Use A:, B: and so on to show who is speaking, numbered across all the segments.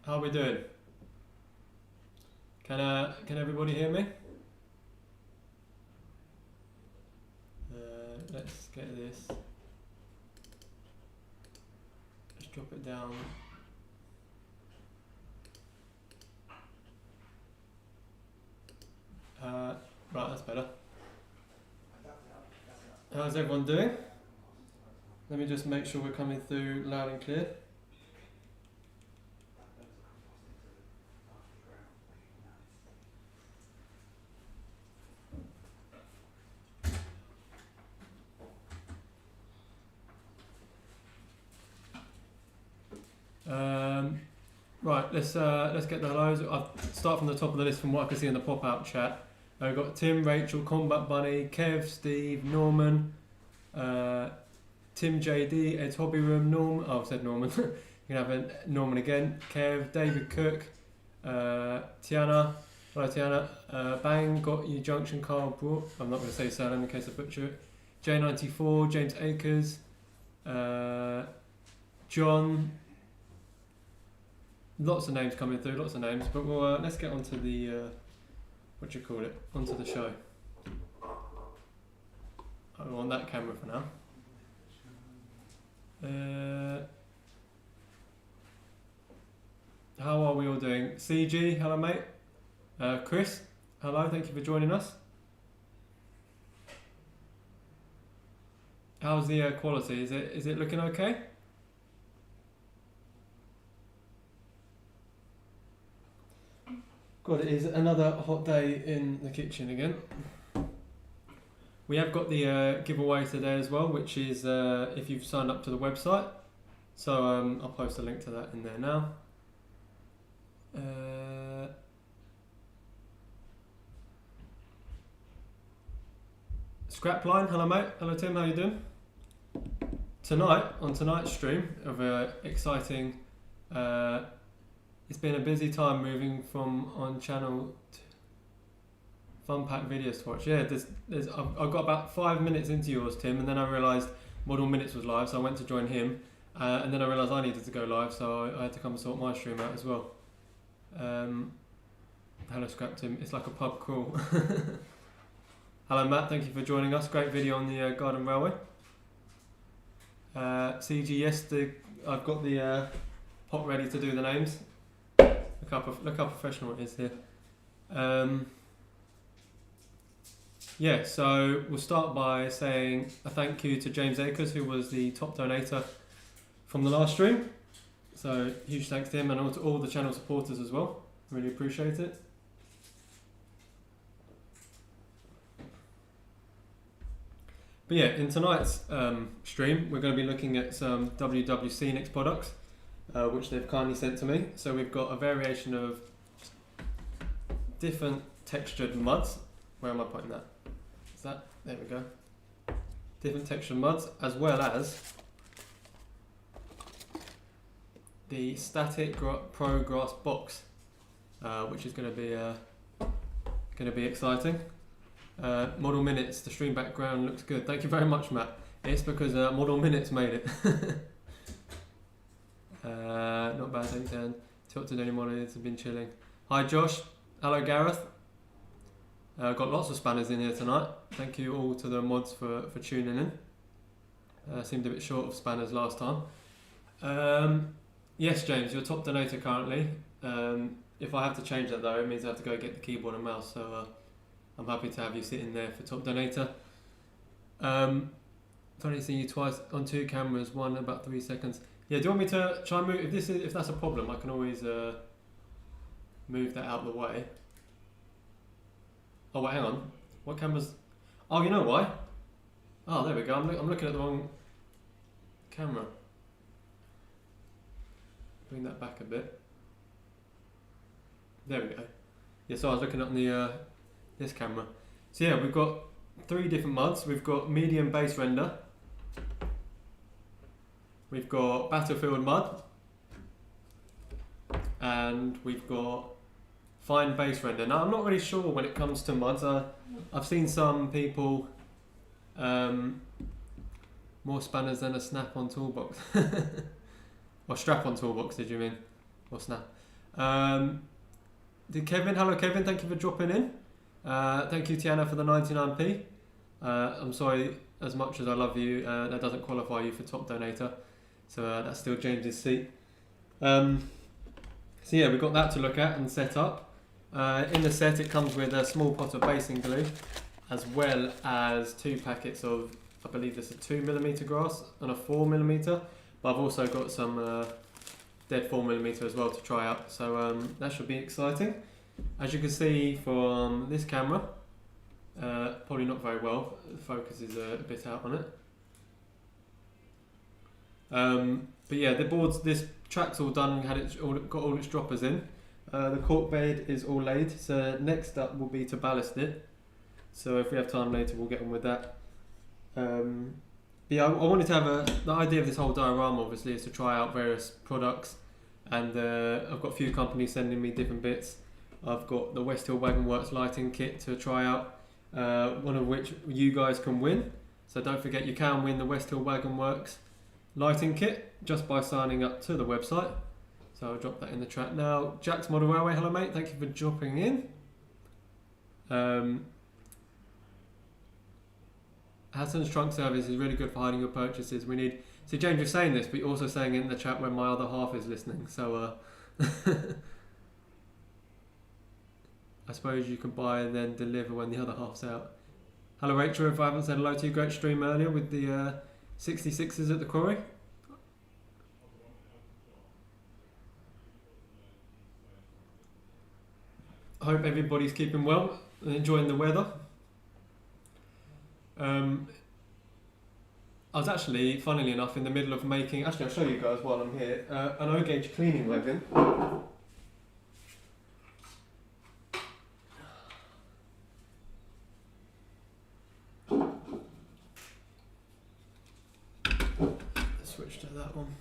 A: How are we doing? Can everybody hear me? Let's get this. Let's drop it down. Right, that's better. How's everyone doing? Let me just make sure we're coming through loud and clear. Right, let's get the hellos. I'll start from the top of the list from what I can see in the pop-out chat. We've got Tim, Rachel, Combat Bunny, Kev, Steve, Norman, Tim JD, Ed's Hobby Room, Norm. Oh, I said Norman. You can have a Norman again. Kev, David Cook, Tiana. Hello, Tiana. Bang, Got You, Junction, Carl Brook. I'm not going to say surname in case I butcher it. J94, James Akers, John. Lots of names coming through, lots of names. But we'll let's get onto the onto the show. I'm on that camera for now. How are we all doing? CG, hello mate. Chris, hello, thank you for joining us. How's the quality? Is it looking okay? God, it is another hot day in the kitchen again. We have got the giveaway today as well, which is if you've signed up to the website. So I'll post a link to that in there now. Scrapline, hello mate. Hello Tim, how you doing? On tonight's stream of exciting... it's been a busy time moving from on channel to fun pack videos to watch. Yeah, I've got about 5 minutes into yours, Tim, and then I realised Model Minutes was live, so I went to join him, and then I realised I needed to go live, so I had to come and sort my stream out as well. Hello Scrap Tim, it's like a pub crawl. Hello Matt, thank you for joining us. Great video on the Garden Railway. CG, yes, I've got the pot ready to do the names. Look how professional it is here. Yeah, so we'll start by saying a thank you to James Akers, who was the top donator from the last stream. So huge thanks to him and to all the channel supporters as well. Really appreciate it. But yeah, in tonight's stream, we're going to be looking at some WWScenics products, which they've kindly sent to me. So we've got a variation of different textured muds. Where am I putting that? Is that? There we go. Different textured muds, as well as the Static Pro Grass box, which is going to be exciting. Model Minutes, the stream background looks good. Thank you very much, Matt. It's because Model Minutes made it. Not bad, thanks, Dan. Talked to any models, have been chilling. Hi, Josh. Hello, Gareth. Got lots of spanners in here tonight. Thank you all to the mods for tuning in. Seemed a bit short of spanners last time. Yes, James, you're top donator currently. If I have to change that though, it means I have to go get the keyboard and mouse. So I'm happy to have you sitting there for top donator. I've only seen you twice on 2 cameras, one about 3 seconds. Yeah, do you want me to try and move? If that's a problem, I can always move that out of the way. Oh wait, hang on. What cameras? Oh, you know why? Oh, there we go. I'm looking at the wrong camera. Bring that back a bit. There we go. Yeah, so I was looking at the this camera. So yeah, we've got 3 different mods. We've got medium base render. We've got Battlefield mud, and we've got fine base render. Now I'm not really sure when it comes to muds. I've seen some people more spanners than a snap-on toolbox. Or strap-on toolbox, did you mean? Or snap? Hello Kevin, thank you for dropping in. Thank you Tiana for the 99p. I'm sorry, as much as I love you, that doesn't qualify you for top donator. So that's still James's seat. So yeah, we've got that to look at and set up. In the set it comes with a small pot of basing glue, as well as 2 packets of, I believe this is a 2mm grass and a 4mm, but I've also got some dead 4mm as well to try out, so that should be exciting. As you can see from this camera, probably not very well, the focus is a bit out on it. But yeah, the boards, this track's all done, got all its droppers in. The cork bed is all laid, so next up will be to ballast it. So if we have time later, we'll get on with that. Yeah, I wanted to have the idea of this whole diorama obviously is to try out various products, and I've got a few companies sending me different bits. I've got the West Hill Wagon Works lighting kit to try out, one of which you guys can win. So don't forget, you can win the West Hill Wagon Works lighting kit just by signing up to the website. So I'll drop that in the chat now. Jack's Model Railway, hello mate, thank you for dropping in. Hassan's trunk service is really good for hiding your purchases. We need. So James, you're saying this, but you're also saying it in the chat when my other half is listening. So I suppose you can buy and then deliver when the other half's out. Hello Rachel, if I haven't said hello to you, great stream earlier with the 66s at the quarry. I hope everybody's keeping well and enjoying the weather. I was actually, funnily enough, in the middle of making, actually I'll show you guys while I'm here, an O-gauge cleaning wagon. Switch to that one.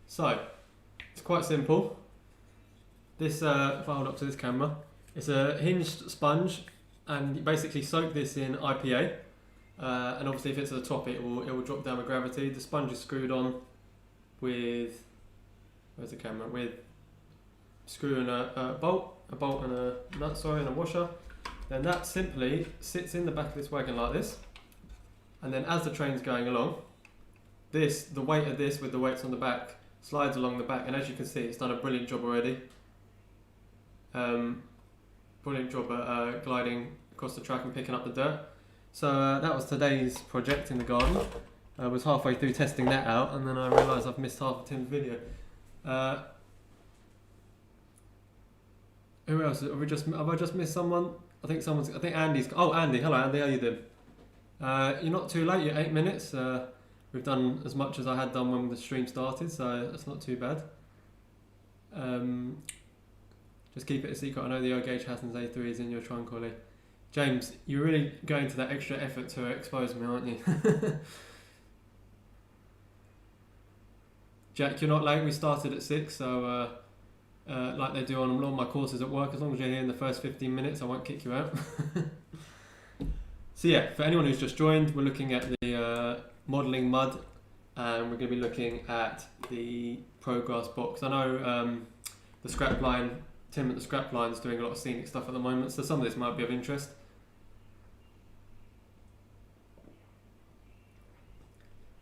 A: So, it's quite simple. This, if I hold up to this camera, it's a hinged sponge, and you basically soak this in IPA, and obviously if it's at the top it will drop down with gravity. The sponge is screwed on with, where's the camera, with screw and a bolt and a nut, sorry, and a washer. Then that simply sits in the back of this wagon like this, and then as the train's going along, the weight of this with the weights on the back slides along the back, and as you can see it's done a brilliant job already. Brilliant job at gliding across the track and picking up the dirt. So that was today's project in the garden. I was halfway through testing that out, and then I realised I've missed half of Tim's video. Who else? Have I just missed someone? I think Andy's. Oh, Andy. Hello, Andy. How you doing? You're not too late. You're 8 minutes. We've done as much as I had done when the stream started, so that's not too bad. Just keep it a secret. I know the O-gauge Hassan's A3 is in your trunk, Ollie. James, you're really going to that extra effort to expose me, aren't you? Jack, you're not late. We started at 6, so like they do on all my courses at work, as long as you're here in the first 15 minutes, I won't kick you out. So yeah, for anyone who's just joined, we're looking at the modelling mud, and we're going to be looking at the Progress box. I know the scrap line, Tim at the scrap line is doing a lot of scenic stuff at the moment, so some of this might be of interest.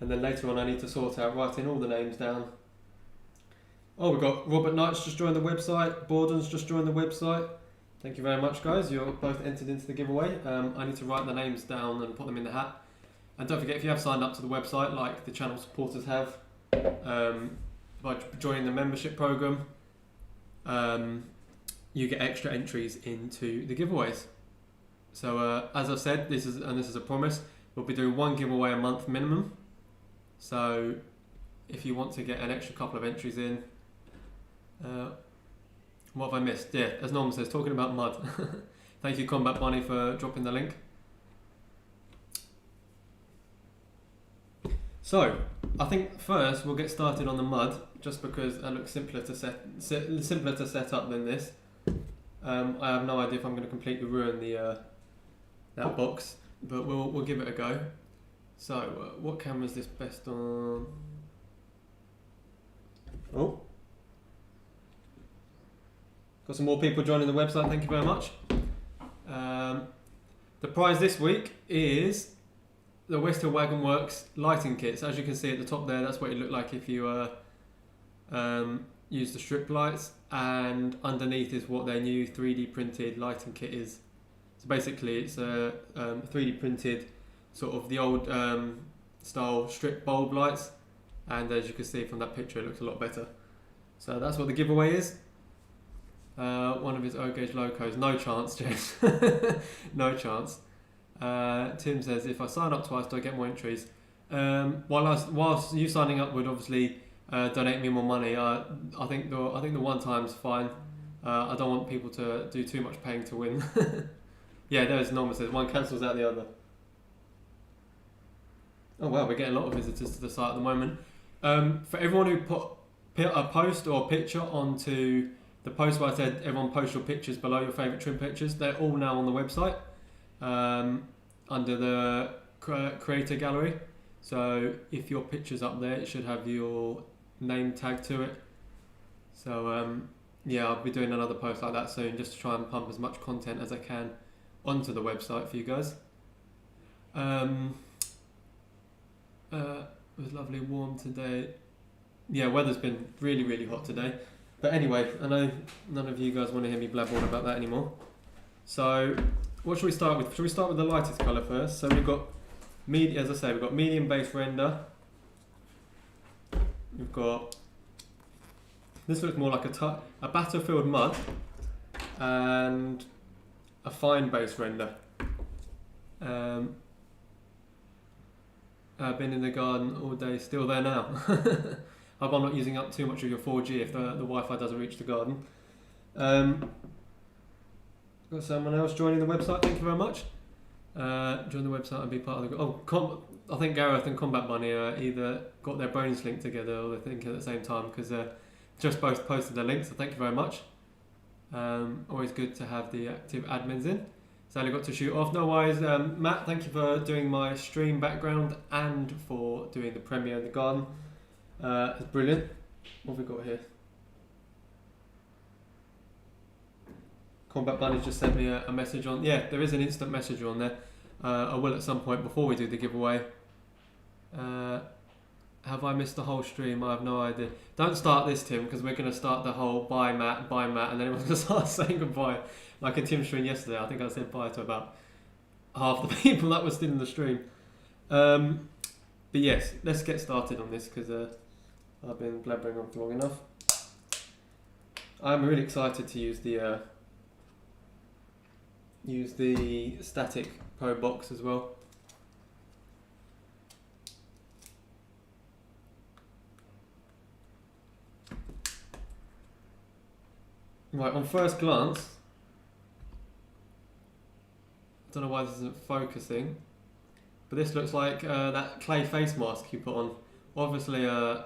A: And then later on I need to sort out writing all the names down. Oh, we've got Robert Knight's just joined the website, Borden's just joined the website. Thank you very much guys, you're both entered into the giveaway. I need to write the names down and put them in the hat. And don't forget, if you have signed up to the website like the channel supporters have, by joining the membership program, you get extra entries into the giveaways. So as I've said, this is a promise, we'll be doing one giveaway a month minimum. So if you want to get an extra couple of entries in, what have I missed? Yeah, as Norman says, talking about mud. Thank you Combat Bunny for dropping the link. So I think first we'll get started on the mud, just because it looks simpler to set up than this. I have no idea if I'm going to completely ruin the that box, but we'll give it a go. So what camera is this best on? Oh, Got some more people joining the website, thank you very much. The prize this week is the West Hill Wagon Works lighting kits. As you can see at the top there, that's what it looked like if you use the strip lights, and underneath is what their new 3D printed lighting kit is. So basically it's a 3D printed sort of the old style strip bulb lights, and as you can see from that picture it looks a lot better. So that's what the giveaway is. One of his O-Gauge locos. No chance, James. No chance. Tim says, if I sign up twice, do I get more entries? Whilst you signing up would obviously donate me more money, I think the one time's fine. I don't want people to do too much paying to win. Yeah, there's Norma says, one cancels out the other. Oh wow, we're getting a lot of visitors to the site at the moment. For everyone who put a post or a picture onto the post where I said everyone post your pictures below your favourite trim pictures, they're all now on the website under the creator gallery. So if your picture's up there, it should have your name tag to it. So yeah, I'll be doing another post like that soon, just to try and pump as much content as I can onto the website for you guys. It was lovely warm today. Yeah, weather's been really, really hot today. But anyway, I know none of you guys want to hear me blabber on about that anymore. So, what should we start with? Should we start with the lightest colour first? So we've got, as I say, we've got medium base render. We've got, this looks more like a battlefield mud, and a fine base render. I've been in the garden all day, still there now. Hope I'm not using up too much of your 4G if the Wi-Fi doesn't reach the garden. Got someone else joining the website, thank you very much. Join the website and be part of the... I think Gareth and Combat Bunny either got their brains linked together or they're thinking at the same time, because just both posted their links, so thank you very much. Always good to have the active admins in. Sadly got to shoot off, no worries. Matt, thank you for doing my stream background and for doing the premiere in the garden. It's brilliant. What have we got here? Combat Bunny just sent me a message on... Yeah, there is an instant message on there. I will at some point before we do the giveaway. Have I missed the whole stream? I have no idea. Don't start this, Tim, because we're going to start the whole bye Matt, and then everyone's going to start saying goodbye. Like in Tim's stream yesterday, I think I said bye to about half the people that were still in the stream. But yes, let's get started on this, because I've been blabbering on for long enough. I'm really excited to use the static Pro box as well. Right, on first glance, I don't know why this isn't focusing, but this looks like that clay face mask you put on. Obviously, I'm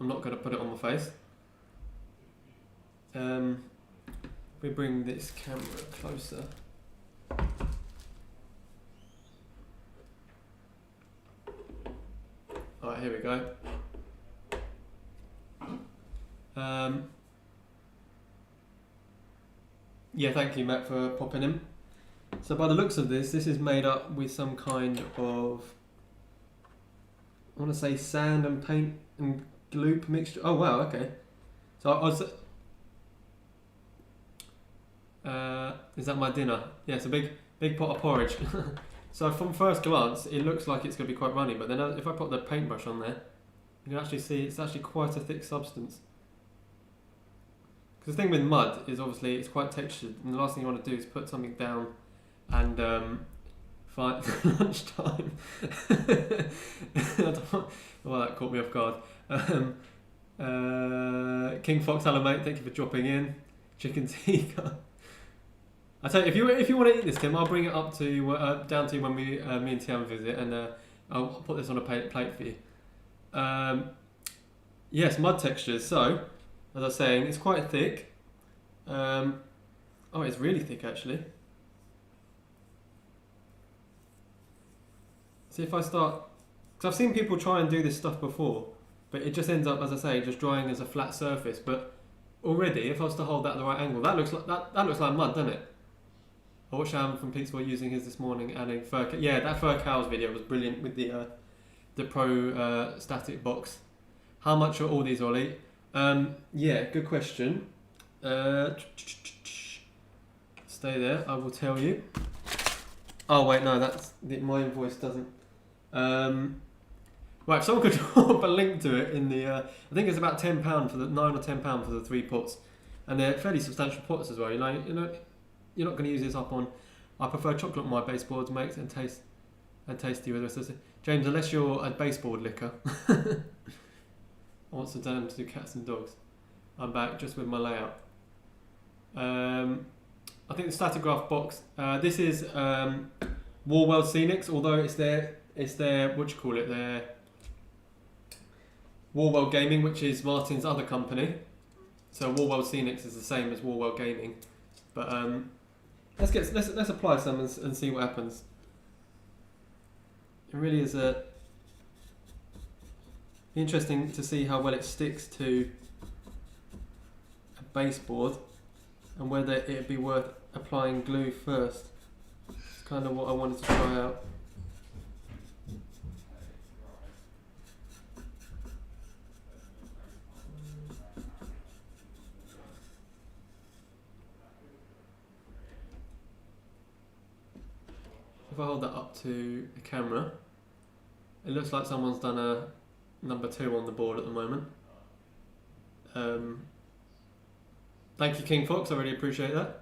A: not going to put it on my face. We bring this camera closer. Alright, here we go. Yeah, thank you, Matt, for popping in. So by the looks of this is made up with some kind of, I want to say sand and paint and gloop mixture. Oh wow, okay. So I was, is that my dinner? Yeah, it's a big pot of porridge. So from first glance, it looks like it's going to be quite runny, but then if I put the paintbrush on there, you can actually see it's actually quite a thick substance. Because the thing with mud is obviously it's quite textured, and the last thing you want to do is put something down and find lunchtime. Well, that caught me off guard. King Fox, hello mate, thank you for dropping in. Chicken tikka. I tell you, if you want to eat this, Tim, I'll bring it up to down to you when me and Tian visit, and I'll put this on a plate for you. Yes, mud textures. So, as I was saying, it's quite thick. Oh, it's really thick actually. See if I start, because I've seen people try and do this stuff before, but it just ends up, as I say, just drying as a flat surface. But already, if I was to hold that at the right angle, that looks like that looks like mud, doesn't it? I watched Alan from Petersville using his this morning, adding fur. Yeah, that fur cows video was brilliant with the pro static box. How much are all these, Ollie? Yeah, good question. Stay there, I will tell you. Oh wait, no, my invoice doesn't. Right, if someone could drop a link to it in the. I think it's about £10 for the £9 or £10 for the 3 pots, and they're fairly substantial pots as well. You're not going to use this up on. I prefer chocolate on my baseboards, mates, and tasty with us. James, unless you're a baseboard licker. I want some time to do cats and dogs. I'm back just with my layout. I think the static graph box. This is WWScenics, although it's their what do you call it? Their Wardle Gaming, which is Martin's other company. So WWScenics is the same as Wardle Gaming, but let's apply some and see what happens. It really is interesting to see how well it sticks to a baseboard and whether it'd be worth applying glue first. It's kind of what I wanted to try out. If I hold that up to the camera, it looks like someone's done a number 2 on the board at the moment. Thank you, King Fox, I really appreciate that.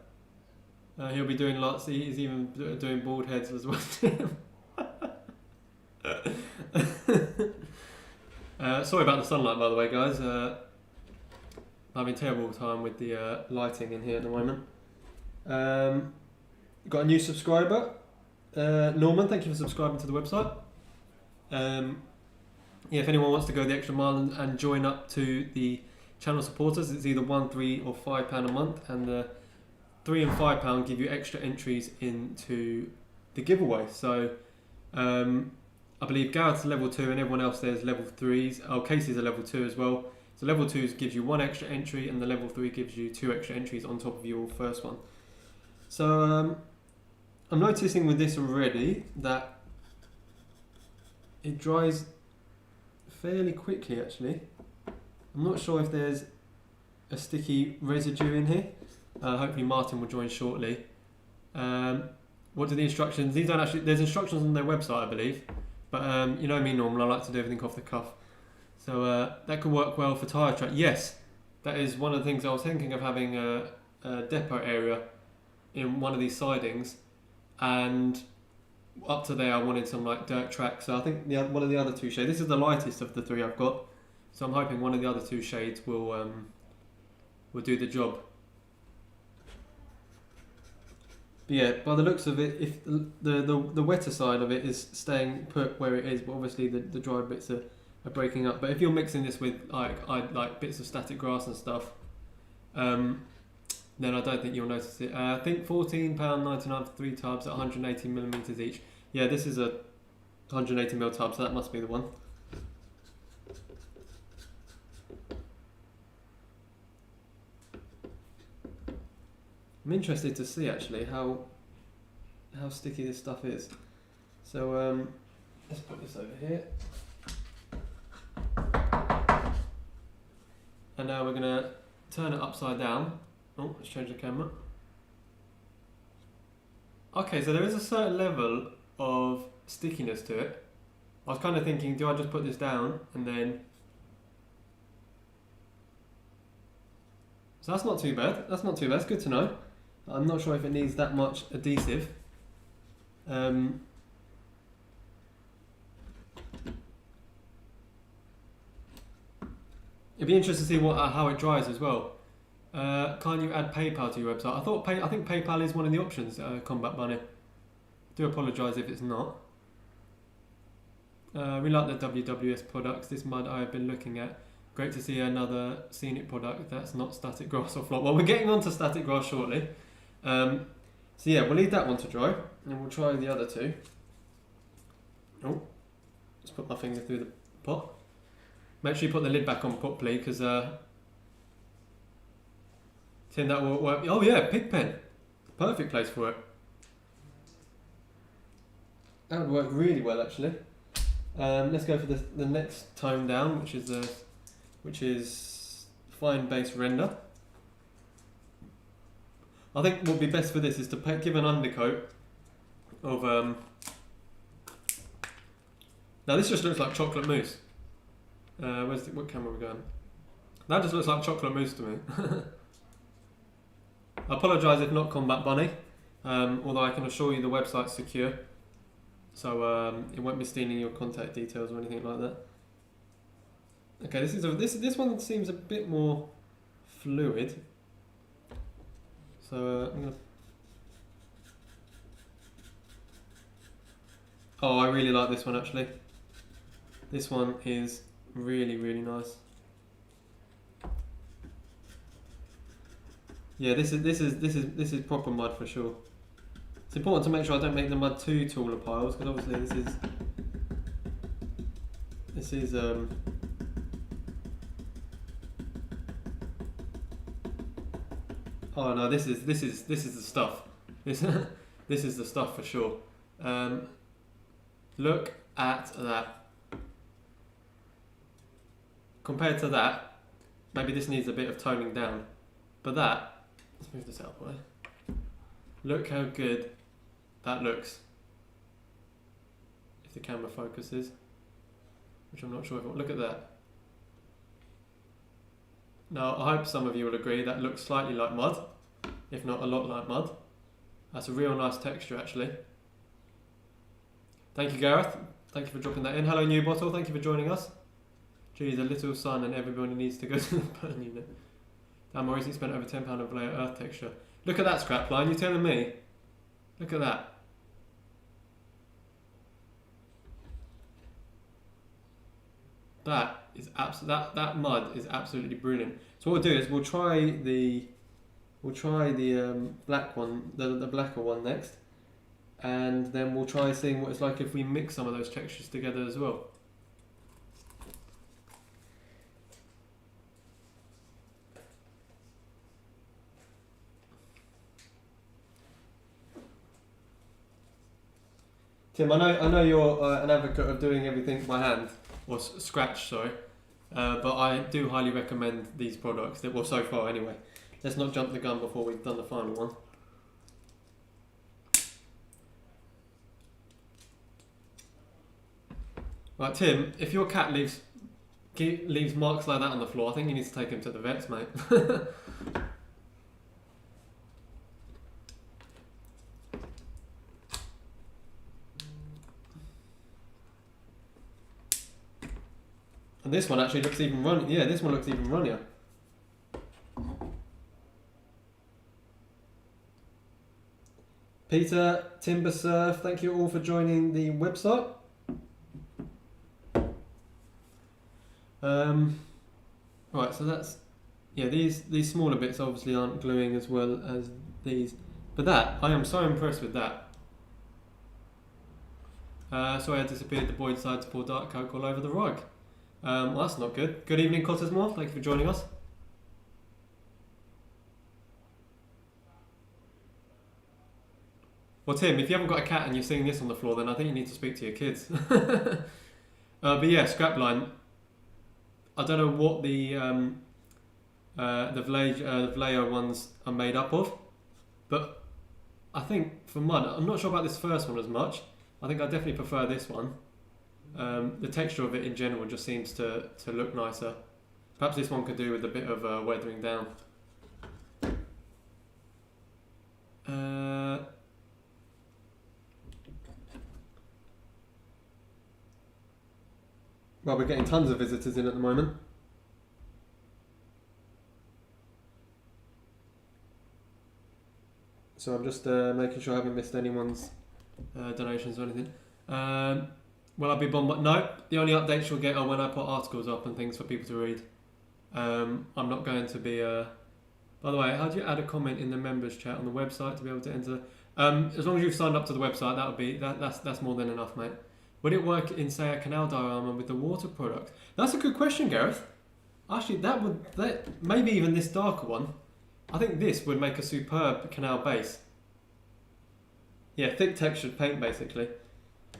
A: He'll be doing lots, he's even doing board heads as well. Sorry about the sunlight, by the way, guys. I'm having a terrible time with the lighting in here at the moment. Got a new subscriber. Norman, thank you for subscribing to the website. Yeah, if anyone wants to go the extra mile and join up to the channel supporters, it's either £1, £3 or £5 a month, and the £3 and £5 give you extra entries into the giveaway. So I believe Garrett's level 2 and everyone else there's level 3s. Oh, Casey's a level 2 as well. So level 2 gives you 1 extra entry, and the level 3 gives you 2 extra entries on top of your first one. So I'm noticing with this already that it dries fairly quickly, actually. I'm not sure if there's a sticky residue in here. Hopefully Martin will join shortly. What do the instructions? These don't actually. There's instructions on their website, I believe. But you know me, Norman. I like to do everything off the cuff. So that could work well for tyre track. Yes, that is one of the things I was thinking of, having a depot area in one of these sidings, and up to there I wanted some like dirt track. So I think one of the other 2 shades. This is the lightest of the 3 I've got. So I'm hoping one of the other 2 shades will do the job. But yeah, by the looks of it, if the wetter side of it is staying put where it is, but obviously the dry bits are breaking up. But if you're mixing this with like bits of static grass and stuff, then I don't think you'll notice it. I think £14.99 for 3 tubs at 180mm each. Yeah, this is a 180mm tub, so that must be the one. I'm interested to see actually how sticky this stuff is. So let's put this over here. And now we're going to turn it upside down. Oh, let's change the camera. Okay, so there is a certain level of stickiness to it. I was kind of thinking, do I just put this down and then... So that's not too bad. That's not too bad. It's good to know. I'm not sure if it needs that much adhesive. It'd be interesting to see how it dries as well. Can you add PayPal to your website? I think PayPal is one of the options. Combat Bunny. Do apologise if it's not. We like the WWS products. This mud I have been looking at. Great to see another scenic product that's not static grass or flop. Well, we're getting on to static grass shortly. So yeah, we'll leave that one to dry, and we'll try the other 2. Oh, just put my finger through the pot. Make sure you put the lid back on properly, because Tim, that will work. Oh yeah, Pigpen. Perfect place for it. That would work really well actually. Let's go for the next tone down, which is fine base render. I think what would be best for this is to give an undercoat of now this just looks like chocolate mousse. What camera are we going? That just looks like chocolate mousse to me. I apologise if not Combat Bunny, although I can assure you the website's secure, so it won't be stealing your contact details or anything like that. Okay, this one seems a bit more fluid. So I'm gonna. Oh, I really like this one actually. This one is really, really nice. Yeah, this is proper mud for sure. It's important to make sure I don't make the mud too taller piles, because obviously this is oh no, this is the stuff. This is the stuff for sure. Look at that. Compared to that, maybe this needs a bit of toning down, but that, let's move this out of the way. Look how good that looks. If the camera focuses, which I'm not sure if it will. Look at that. Now, I hope some of you will agree that looks slightly like mud, if not a lot like mud. That's a real nice texture actually. Thank you, Gareth. Thank you for dropping that in. Hello, New Bottle. Thank you for joining us. Geez, a little sun and everybody needs to go to the burn unit. Dan Morrissey spent over £10 on Blair Earth texture. Look at that scrap line, you're telling me? Look at that. That mud is absolutely brilliant. So what we'll do is we'll try the black one, the blacker one next, and then we'll try seeing what it's like if we mix some of those textures together as well. Tim, I know you're an advocate of doing everything by hand, or scratch, sorry, but I do highly recommend these products, well so far anyway. Let's not jump the gun before we've done the final one. Right, Tim, if your cat leaves marks like that on the floor, I think you need to take him to the vets, mate. And this one actually looks even runny. Yeah, this one looks even runnier. Peter, Timber Surf, thank you all for joining the website. Right, so that's, yeah, these smaller bits obviously aren't gluing as well as these, but that, I am so impressed with that. Sorry I disappeared, the boy decided to pour Diet Coke all over the rug. Well, that's not good. Good evening, Cottesmore. Thank you for joining us. Well, Tim, if you haven't got a cat and you're seeing this on the floor, then I think you need to speak to your kids. But yeah, scrapline. I don't know what the Vallejo ones are made up of, but I think for mud, I'm not sure about this first one as much. I think I definitely prefer this one. The texture of it in general just seems to look nicer. Perhaps this one could do with a bit of weathering down. Well, we're getting tons of visitors in at the moment. So I'm just making sure I haven't missed anyone's donations or anything. Will I be bombarded? No, the only updates you'll get are when I put articles up and things for people to read. I'm not going to be... By the way, how do you add a comment in the members chat on the website to be able to enter? As long as you've signed up to the website, that'll be that's more than enough, mate. Would it work in, say, a canal diorama with the water product? That's a good question, Gareth. Actually, that maybe even this darker one I think this would make a superb canal base. Yeah, thick textured paint basically.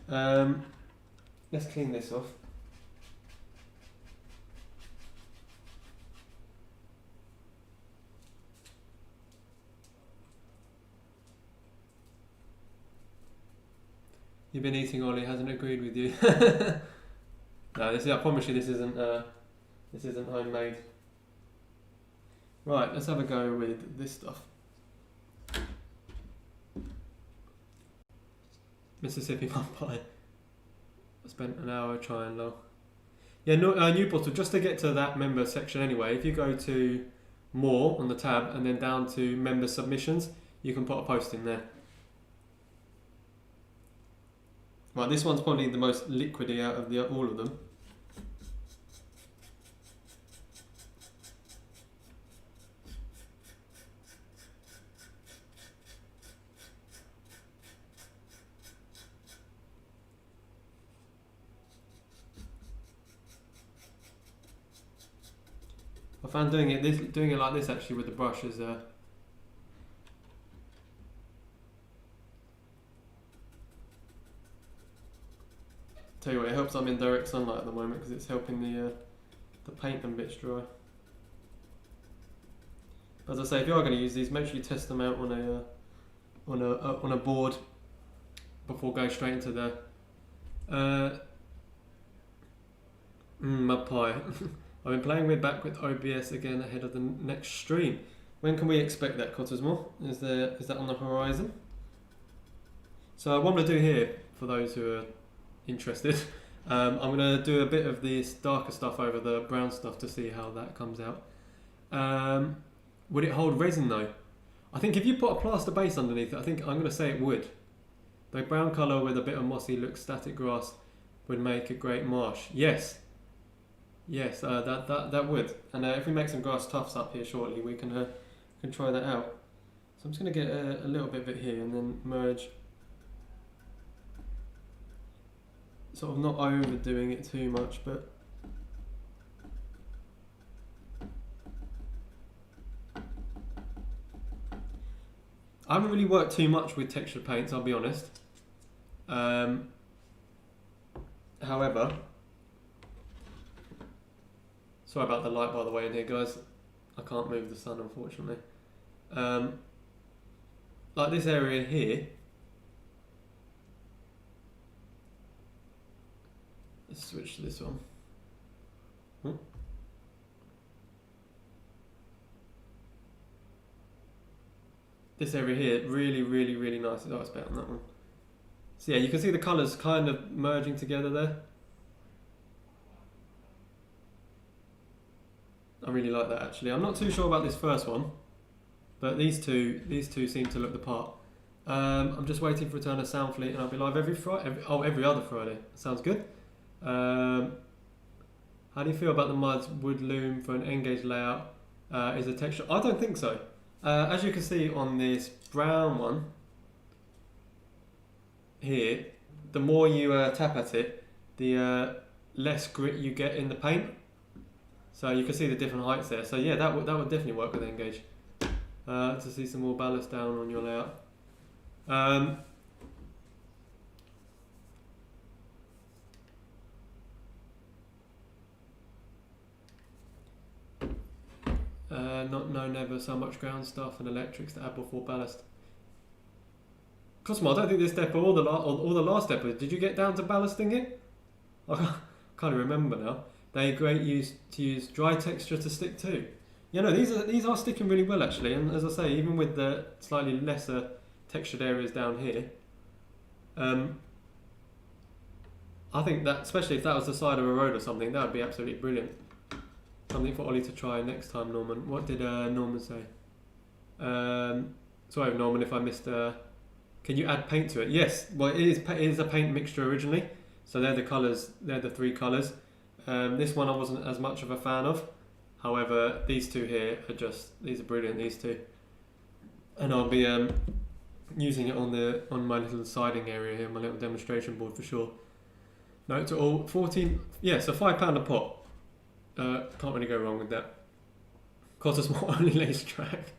A: Let's clean this off. You've been eating, Ollie, hasn't agreed with you. No, I promise you this isn't homemade. Right, let's have a go with this stuff. Mississippi mud pie. I spent an hour trying though. Yeah, new bottle, just to get to that member section anyway, if you go to more on the tab and then down to member submissions, you can put a post in there. Right, this one's probably the most liquidy out of all of them. I found doing it like this actually with the brush is tell you what, it helps I'm in direct sunlight at the moment because it's helping the paint and bits dry. As I say, if you are going to use these, make sure you test them out on a board before going straight into the mud pie. I've been playing back with OBS again ahead of the next stream. When can we expect that, Cottesmore? Is that on the horizon? So what I'm going to do here, for those who are interested, I'm going to do a bit of this darker stuff over the brown stuff to see how that comes out. Would it hold resin though? I think if you put a plaster base underneath it, I'm going to say it would. The brown colour with a bit of mossy look static grass would make a great marsh. Yes, that would. And if we make some grass tufts up here shortly, we can try that out. So I'm just going to get a little bit of it here and then merge. Sort of not overdoing it too much, but I haven't really worked too much with texture paints, I'll be honest. However, sorry about the light by the way in here, guys. I can't move the sun, unfortunately. Like this area here. Let's switch to this one. This area here, really nice. Oh, it's better on that one. So yeah, you can see the colours kind of merging together there. I really like that actually. I'm not too sure about this first one, but these two seem to look the part. I'm just waiting for return of Soundfleet, and I'll be live every other Friday. Sounds good. How do you feel about the mud's wood loom for an N-gauge layout? Is a texture? I don't think so. As you can see on this brown one here, the more you tap at it, the less grit you get in the paint. So you can see the different heights there. So yeah, that would definitely work with N-gauge. To see some more ballast down on your layout. Never so much ground stuff and electrics to add before ballast. Cosmo, I don't think this depot or the last depot. Did you get down to ballasting it? I can't remember now. They're great to use dry texture to stick to. You know, these are sticking really well actually. And as I say, even with the slightly lesser textured areas down here, I think that, especially if that was the side of a road or something, that would be absolutely brilliant. Something for Ollie to try next time, Norman. What did Norman say? Sorry, Norman, if I missed. Can you add paint to it? Yes. Well, it is a paint mixture originally. So they're the colours. They're the three colours. This one I wasn't as much of a fan of. However, these two here are these are brilliant. These two, and I'll be using it on my little siding area here, my little demonstration board for sure. Note to all, 14. Yeah, so £5 a pot. Can't really go wrong with that. Cottesmore only lace track.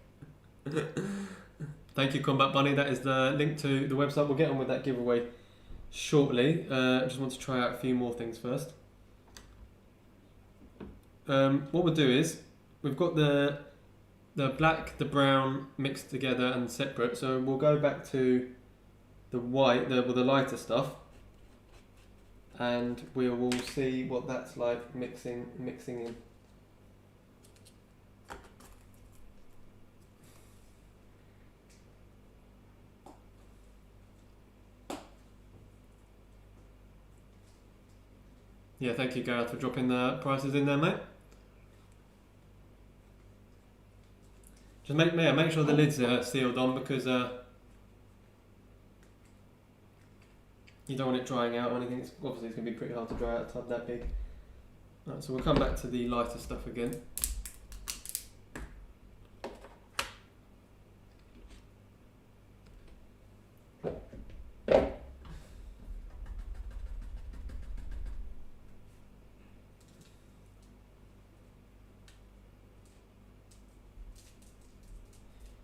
A: Thank you, Combat Bunny. That is the link to the website. We'll get on with that giveaway shortly. I just want to try out a few more things first. What we'll do is, we've got the black, the brown mixed together and separate. So we'll go back to the white, the lighter stuff, and we will see what that's like mixing in. Yeah, thank you, Gareth, for dropping the prices in there, mate. Just make sure the lids are sealed on, because you don't want it drying out or anything. Obviously, it's going to be pretty hard to dry out a tub that big. Right, so we'll come back to the lighter stuff again.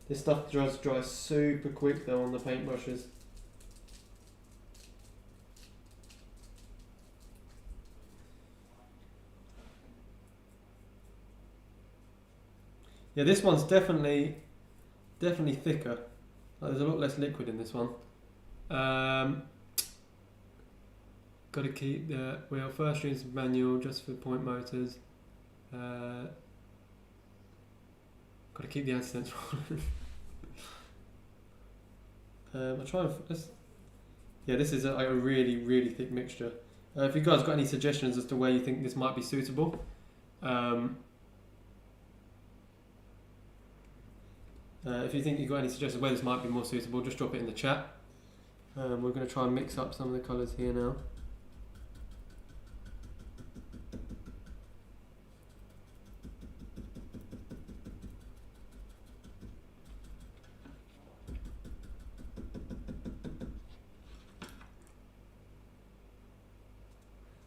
A: This stuff dries super quick though on the paintbrushes. Yeah, this one's definitely thicker. There's a lot less liquid in this one. Got to keep the wheel first use manual just for point motors. Got to keep the accidents rolling. I'll try and this is a really thick mixture. If you guys got any suggestions as to where you think this might be suitable, if you think you've got any suggestions where this might be more suitable, just drop it in the chat. We're going to try and mix up some of the colours here now.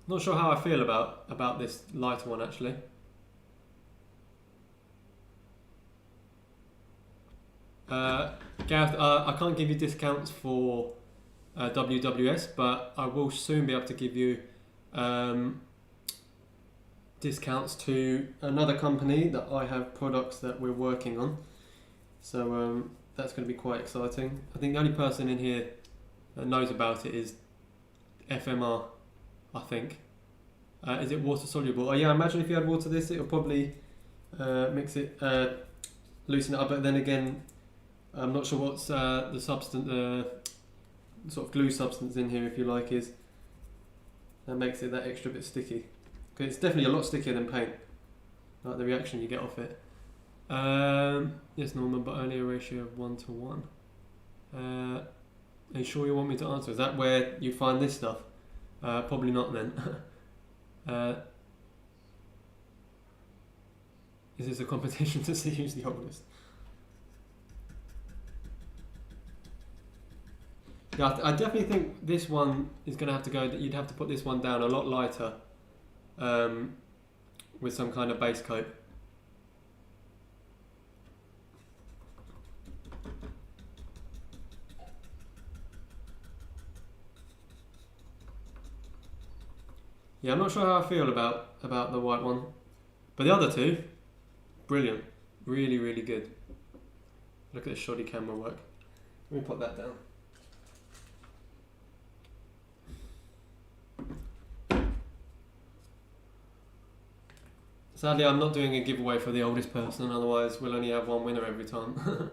A: Not sure how I feel about this lighter one actually. Gareth, I can't give you discounts for WWS, but I will soon be able to give you discounts to another company that I have products that we're working on. So that's going to be quite exciting. I think the only person in here that knows about it is FMR, I think. Is it water soluble? Oh yeah, I imagine if you had water this, it'll probably mix it, loosen it up, but then again, I'm not sure what's the substance, sort of glue substance in here, if you like, is that makes it that extra bit sticky. Okay, it's definitely a lot stickier than paint, like the reaction you get off it. Yes, Norman, but only a ratio of 1 to 1. Are you sure you want me to answer? Is that where you find this stuff? Probably not then. Is this a competition to see who's the oldest? Yeah, I definitely think this one is going to have to go, you'd have to put this one down a lot lighter with some kind of base coat. Yeah, I'm not sure how I feel about the white one, but the other two, brilliant, really good. Look at the shoddy camera work. Let me put that down. Sadly, I'm not doing a giveaway for the oldest person, otherwise we'll only have one winner every time.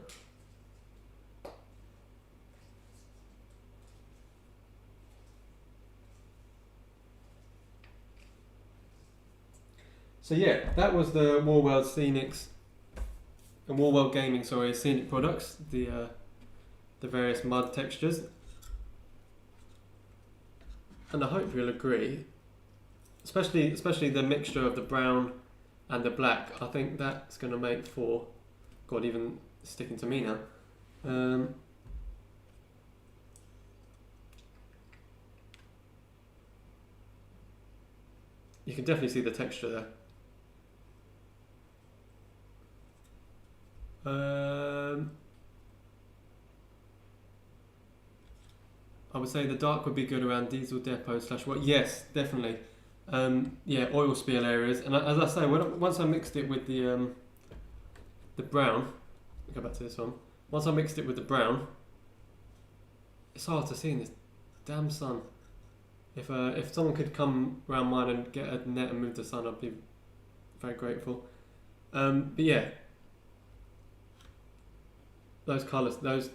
A: So yeah, that was the WWScenics and Wardle Gaming, sorry, scenic products, the various mud textures. And I hope you'll agree, especially the mixture of the brown and the black. I think that's going to make for, God, even sticking to me now. You can definitely see the texture there. would say the dark would be good around diesel depots / what? Yes, definitely. Yeah, oil spill areas. And as I say, once I mixed it with the brown, go back to this one. Once I mixed it with the brown, it's hard to see in this damn sun. If someone could come around mine and get a net and move the sun, I'd be very grateful. But yeah, those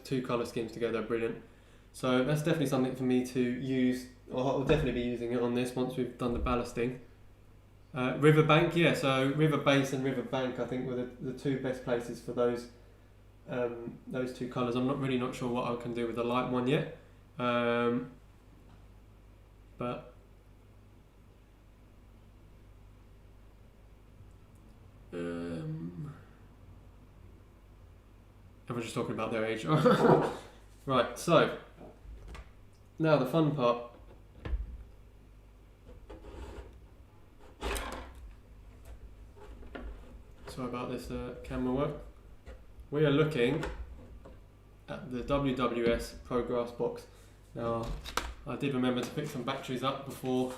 A: two colour schemes together are brilliant. So that's definitely something for me to use, or I'll definitely be using it on this once we've done the ballasting. Riverbank, yeah, so River Base and Riverbank I think were the two best places for those two colours. I'm not really sure what I can do with the light one yet. But everyone's just talking about their age. Right, so now the fun part. Sorry about this camera work. We are looking at the WWS ProGrass box. Now, I did remember to pick some batteries up before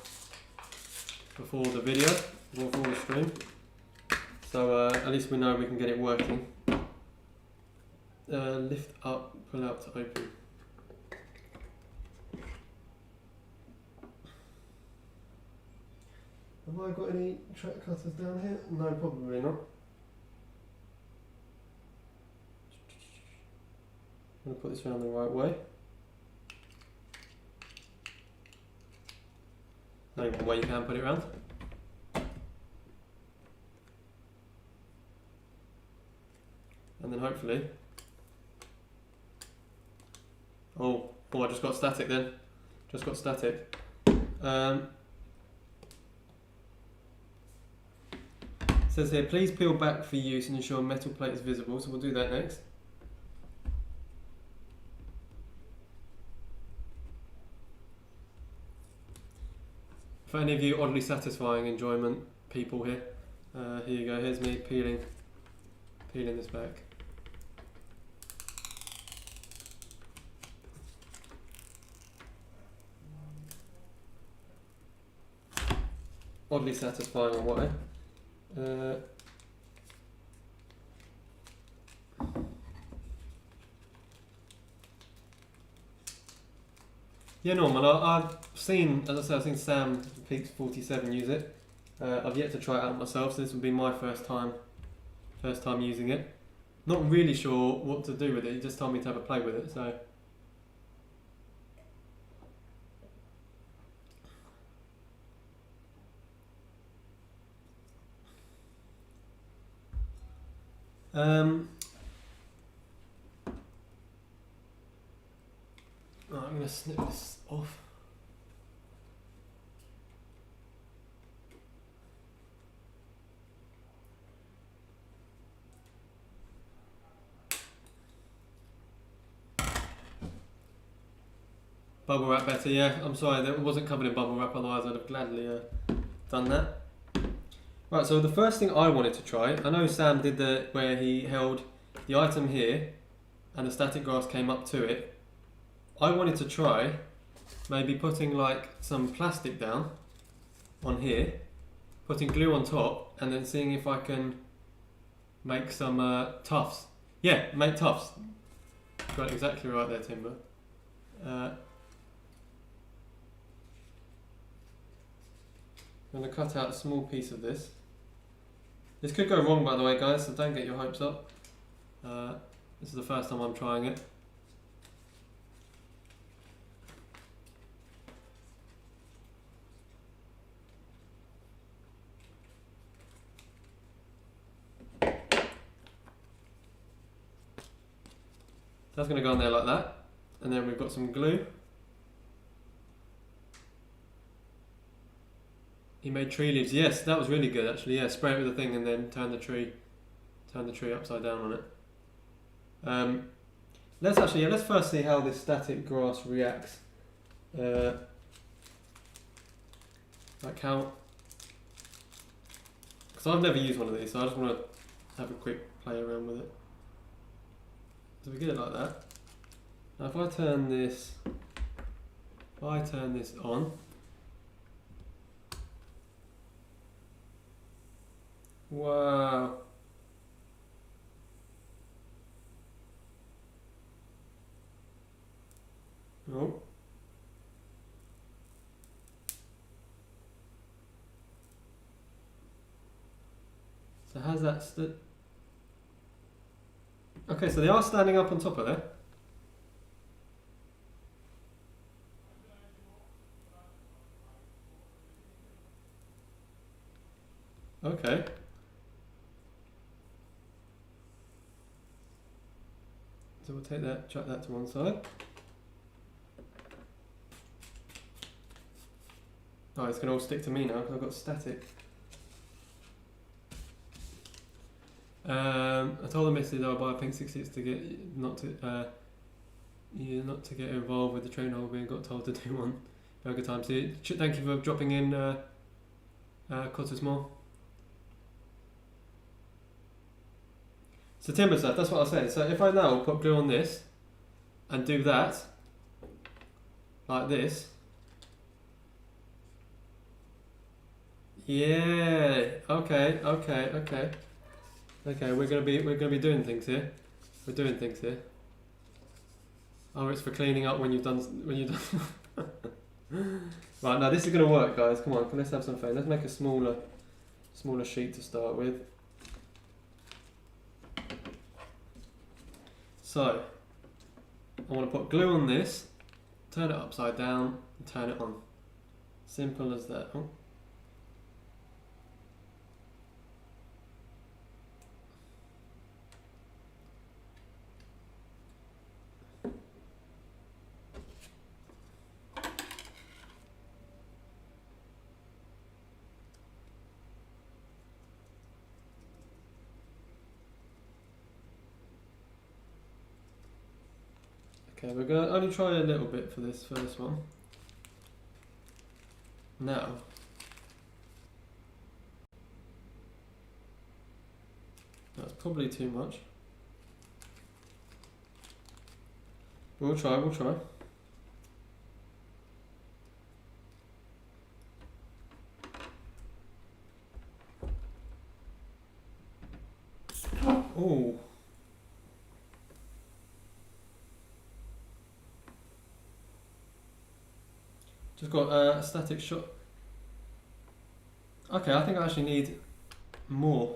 A: the video, before the stream. So at least we know we can get it working. Lift up, pull out to open. Have I got any track cutters down here? No, probably not. I'm going to put this around the right way. Only one way you can put it around. And then hopefully... Oh, I just got static then. Just got static. It says here, please peel back for use and ensure metal plate is visible. So we'll do that next. For any of you oddly satisfying enjoyment people here, here you go. Here's me peeling this back. Oddly satisfying or what? Yeah, normal. I've seen, as I said, I've seen Sam Peaks 47 use it. I've yet to try it out myself, so this will be my first time using it. Not really sure what to do with it. He just told me to have a play with it, so. I'm going to snip this off. Bubble wrap better, yeah. I'm sorry, that wasn't covered in bubble wrap, otherwise I'd have gladly done that. Right, so the first thing I wanted to try, I know Sam did where he held the item here and the static grass came up to it. I wanted to try maybe putting like some plastic down on here, putting glue on top, and then seeing if I can make some tufts. Yeah, make tufts. Got it exactly right there, Timber. I'm going to cut out a small piece of this. This could go wrong, by the way, guys, so don't get your hopes up. This is the first time I'm trying it. So that's going to go on there like that, and then we've got some glue. He made tree leaves. Yes, that was really good actually. Yeah, spray it with the thing and then turn the tree upside down on it. Let's first see how this static grass reacts. Like how, because I've never used one of these, so I just want to have a quick play around with it. So we get it like that. Now if I turn this if I turn this on, wow. Oh. So how's that stood? Okay, so they are standing up on top of there. Okay. So we'll take that, chuck that to one side. Oh, it's going to all stick to me now because I've got static. I told the missus I'll buy a pink 66 to get not to get involved with the train hobby and got told to do one. Have a good time. So thank you for dropping in, Cottesmore. So timber stuff, that's what I was saying. So if I now put glue on this and do that like this, yeah. Okay. Okay, we're gonna be doing things here. We're doing things here. Oh, it's for cleaning up when you've done. Right, now this is gonna work, guys. Come on, let's have some fun. Let's make a smaller sheet to start with. So, I want to put glue on this, turn it upside down, and turn it on. Simple as that. Oh. Okay, we're going to only try a little bit for this first one. Now, that's probably too much. We'll try. Oh. Just got a static shot. Okay, I think I actually need more.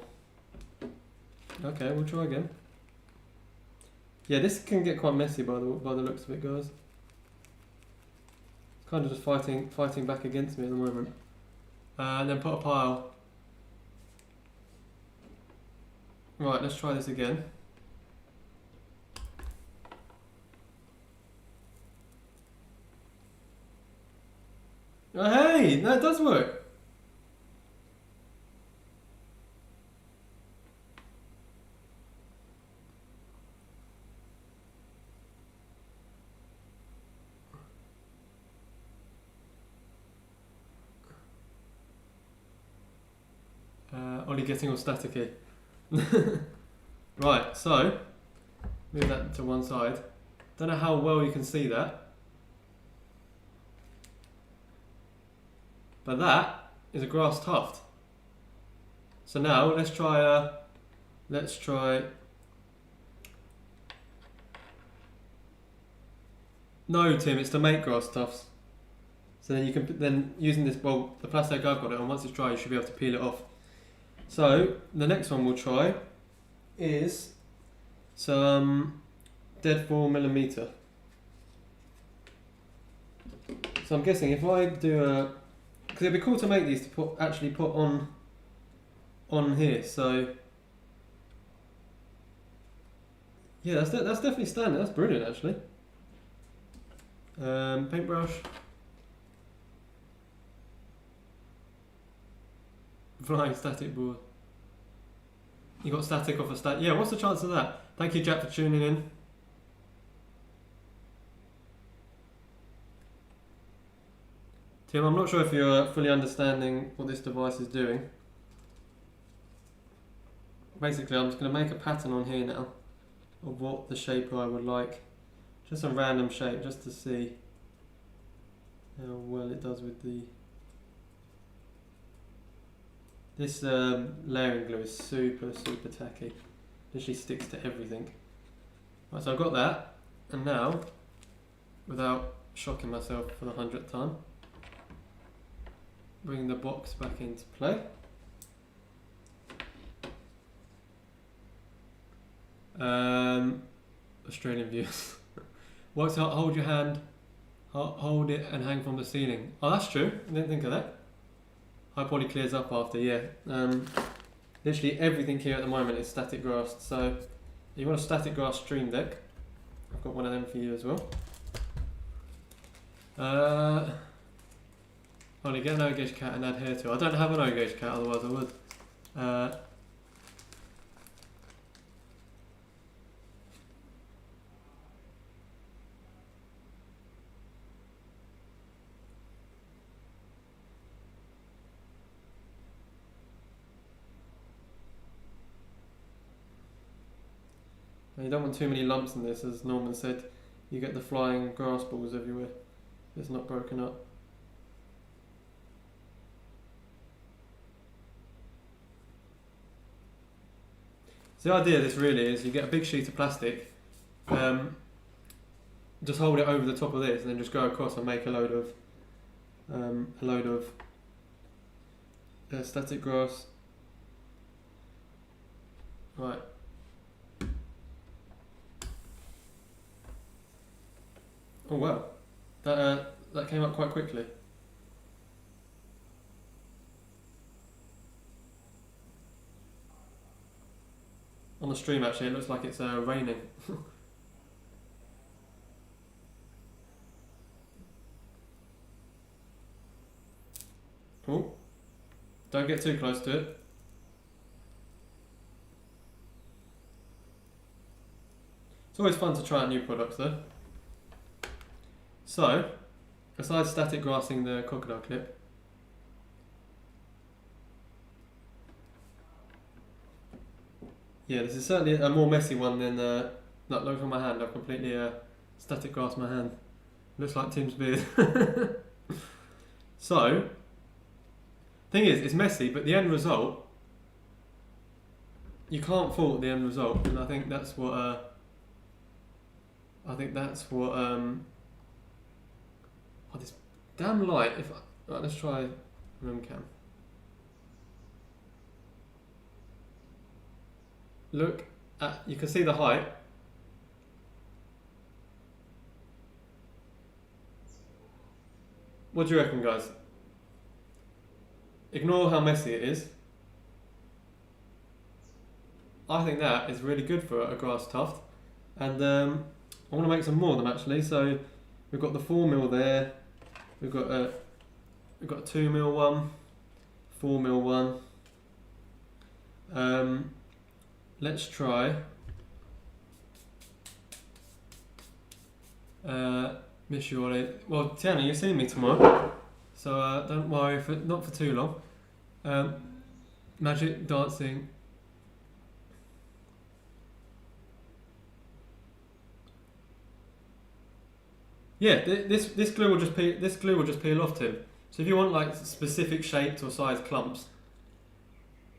A: Okay, we'll try again. Yeah, this can get quite messy by the looks of it, guys. It's kind of just fighting back against me at the moment. And then put a pile. Right, let's try this again. Oh, hey, that does work. Only getting all staticky. Right, so move that to one side. Don't know how well you can see that, but that is a grass tuft. So now let's try. No, Tim, it's to make grass tufts. So then you can using this, well, the plastic I've got it on. Once it's dry, you should be able to peel it off. So the next one we'll try is some dead 4mm. So I'm guessing if I do because it'd be cool to make these to actually put on here. So yeah, that's definitely standard. That's brilliant, actually. Paintbrush. Flying static board. You got static off a static. Yeah, what's the chance of that? Thank you, Jack, for tuning in. Tim, I'm not sure if you're fully understanding what this device is doing. Basically, I'm just going to make a pattern on here now of what the shape I would like. Just a random shape, just to see. how well it does with the... This layering glue is super tacky. Literally sticks to everything. Right, so I've got that, and now, without shocking myself for the 100th time, bring the box back into play. Australian viewers. Works out, hold your hand, hold it and hang from the ceiling. Oh, that's true, I didn't think of that. High poly clears up after, yeah. Literally everything here at the moment is static grassed, so if you want a static grass stream deck, I've got one of them for you as well. Only get an O-gauge cat and add hair to it. I don't have an O-gauge cat, otherwise I would. You don't want too many lumps in this, as Norman said. You get the flying grass balls everywhere. It's not broken up. So the idea of this really is you get a big sheet of plastic, just hold it over the top of this, and then just go across and make a load of static grass. Right. Oh wow, that came up quite quickly. On the stream actually it looks like it's raining. Oh, don't get too close to it. It's always fun to try out new products though. So, besides static grassing the crocodile clip, yeah, this is certainly a more messy one than, look on my hand, I've completely static grassed my hand. Looks like Tim's beard. So, thing is, it's messy, but the end result, you can't fault the end result, and I think that's what, oh, this damn light, right, let's try room cam. Look at, you can see the height. What do you reckon, guys? Ignore how messy it is. I think that is really good for a grass tuft. And I want to make some more of them actually, so we've got the 4mm there, we've got a 2mm one, 4mm one. Let's try Miss Wardle. Well, Tiana, you're seeing me tomorrow, so don't worry, not for too long. Magic dancing. Yeah, this glue will just peel off too. So if you want like specific shapes or size clumps,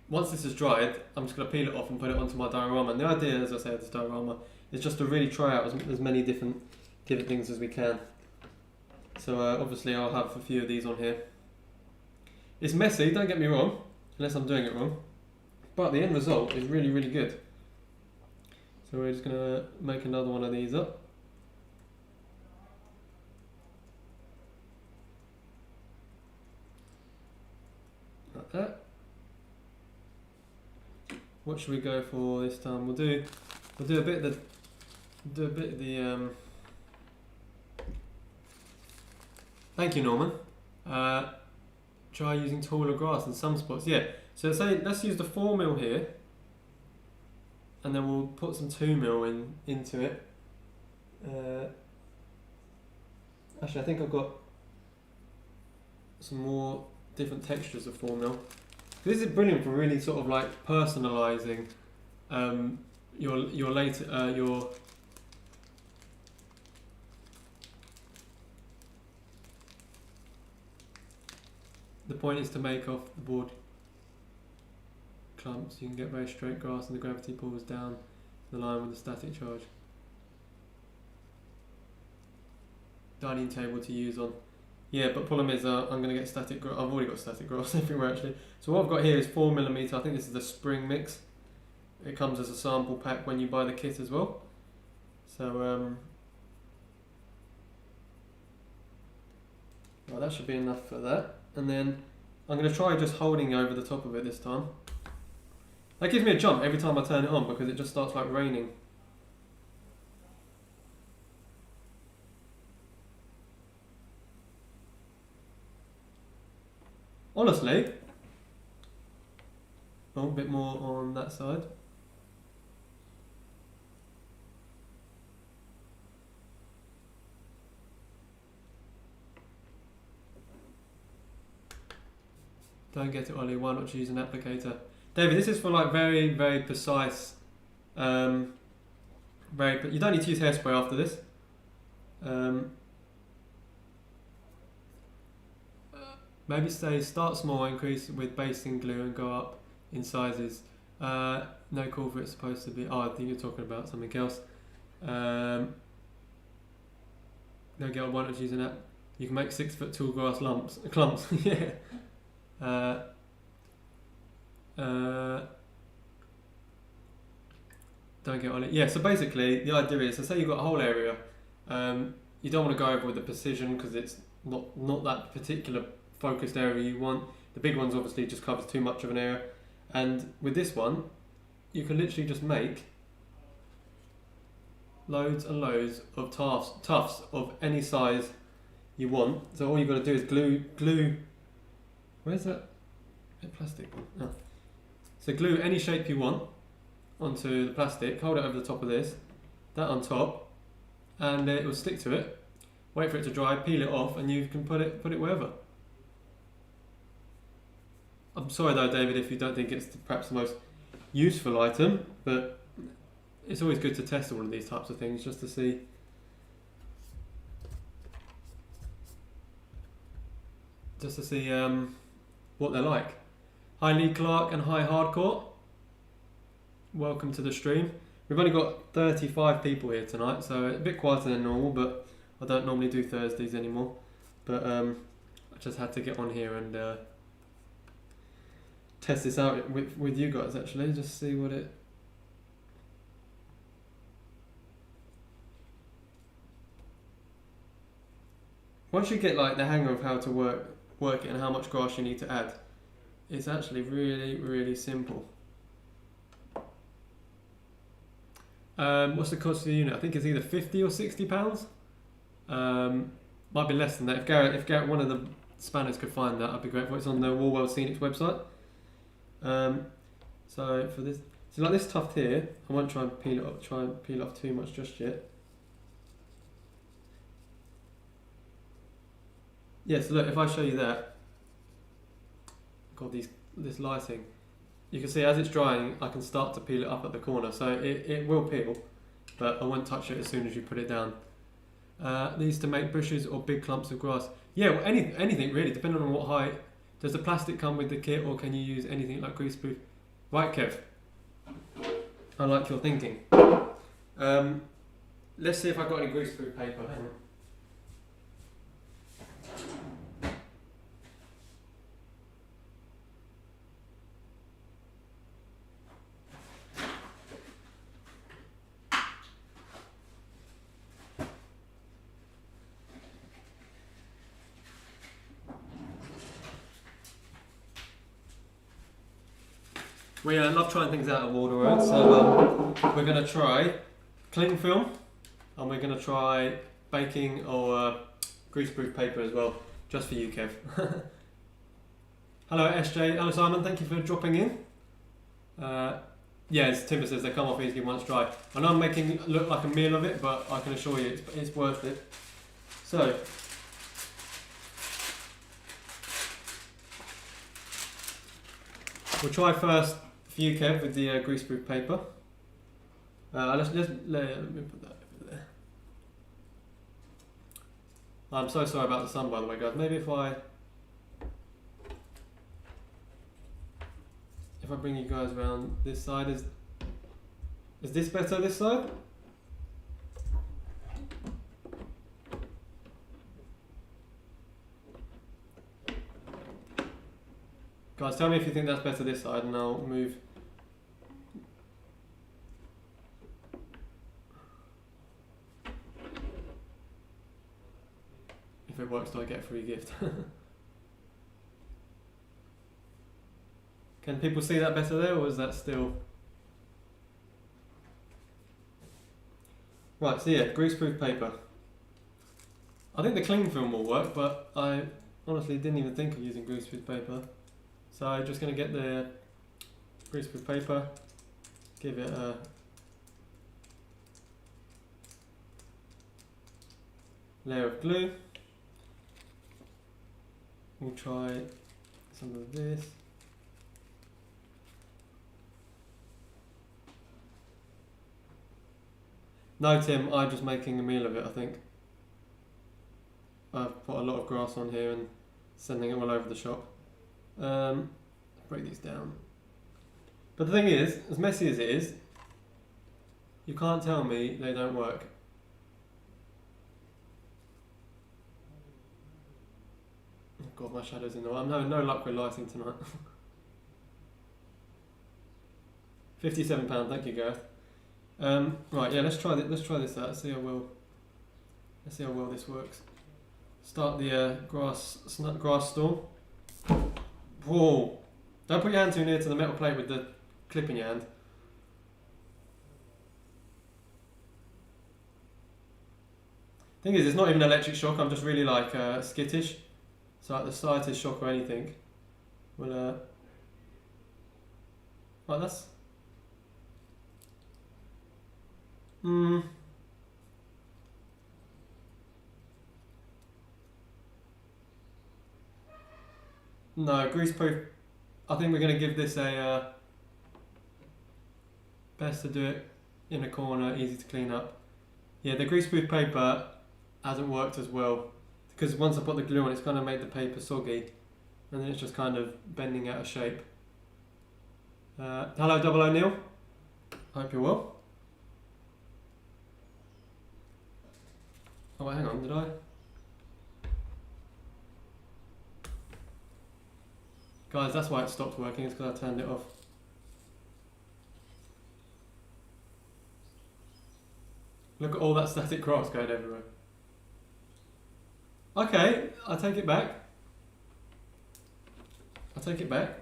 A: once this is dried, I'm just going to peel it off and put it onto my diorama. And the idea, as I say, of this diorama is just to really try out as many different things as we can. So obviously I'll have a few of these on here. It's messy, don't get me wrong, unless I'm doing it wrong, but the end result is really, really good. So we're just going to make another one of these up. Like that. What should we go for this time? We'll do a bit of the Thank you, Norman. Try using taller grass in some spots. Yeah. So let's use the 4mm here, and then we'll put some 2mm into it. Actually, I think I've got some more different textures of 4mm. This is brilliant for really sort of like personalising your later . point is to make off the board clumps. You can get very straight grass and the gravity pulls down the line with the static charge. Dining table to use on. Yeah, but problem is I'm going to get static grass. I've already got static grass everywhere actually. So what I've got here is 4mm. I think this is the spring mix. It comes as a sample pack when you buy the kit as well. So well, that should be enough for that. And then I'm going to try just holding over the top of it this time. That gives me a jump every time I turn it on because it just starts like raining. Honestly, a bit more on that side. Don't get it, Ollie. Why not use an applicator? David, this is for like very, very precise. You don't need to use hairspray after this. Maybe start small, increase with basting glue and go up in sizes. No call for it's supposed to be. Oh, I think you're talking about something else. No, girl, why not use an app? You can make 6 foot tall grass clumps. Yeah. Don't get on it. Yeah, so basically the idea is, so say you've got a whole area, you don't want to go over with the precision because it's not that particular focused area you want. The big ones obviously just covers too much of an area, and with this one you can literally just make loads and loads of tufts of any size you want. So all you've got to do is glue. Where's that plastic one? Oh. So glue any shape you want onto the plastic, hold it over the top of this, that on top, and it will stick to it. Wait for it to dry, peel it off, and you can put it wherever. I'm sorry though, David, if you don't think it's perhaps the most useful item, but it's always good to test all of these types of things just to see. What they're like. Hi Lee Clark and hi Hardcore. Welcome to the stream. We've only got 35 people here tonight, so it's a bit quieter than normal, but I don't normally do Thursdays anymore. But I just had to get on here and test this out with you guys actually, just see what it... Once you get like the hang of how to work it and how much grass you need to add, it's actually really, really simple. What's the cost of the unit? I think it's either 50 or 60 pounds. Might be less than that. If Garrett, one of the spanners could find that, I'd be grateful. It's on the WWScenics website. So for this, so like this tuft here, I won't try and peel it off too much just yet. Yeah, so look, if I show you that, got this lighting, you can see as it's drying, I can start to peel it up at the corner. So it will peel, but I won't touch it as soon as you put it down. These to make bushes or big clumps of grass. Yeah, well, anything really, depending on what height. Does the plastic come with the kit, or can you use anything like greaseproof? Right, Kev. I like your thinking. Let's see if I've got any greaseproof paper. Hang on. We love trying things out at Wardle, so we're going to try cling film, and we're going to try baking or greaseproof paper as well, just for you, Kev. Hello SJ, hello Simon, thank you for dropping in. Yeah, as Timber says, they come off easily once dry. I know I'm making it look like a meal of it, but I can assure you it's worth it. So, we'll try first for you, Kev, with the greaseproof paper. Let me put that over there. I'm so sorry about the sun, by the way, guys. Maybe if I if I bring you guys around this side, is this better this side? Guys, tell me if you think that's better this side and I'll move. If it works, do I get a free gift? Can people see that better there, or is that still... Right, so yeah, greaseproof paper. I think the cling film will work, but I honestly didn't even think of using greaseproof paper. So I'm just going to get the greaseproof paper, give it a layer of glue. We'll try some of this. No, Tim, I'm just making a meal of it, I think. I've put a lot of grass on here and sending it all over the shop. Break these down. But the thing is, as messy as it is, you can't tell me they don't work. Oh god, my shadow's in the way. I'm having no luck with lighting tonight. £57, thank you, Gareth. Right, yeah, let's try this out. See how well this works. Start the grass storm. Whoa! Don't put your hand too near to the metal plate with the clip in your hand. Thing is, it's not even electric shock. I'm just really like skittish. So like the slightest shock or anything will right, that's no, greaseproof. I think we're going to give this a best to do it in a corner, easy to clean up. Yeah, the greaseproof paper hasn't worked as well because once I put the glue on, it's going to make the paper soggy, and then it's just kind of bending out of shape. Hello, Double O'Neill. Hope you're well. Oh, hang on, did I? Guys, that's why it stopped working, it's because I turned it off. Look at all that static grass going everywhere. Okay, I take it back. I take it back.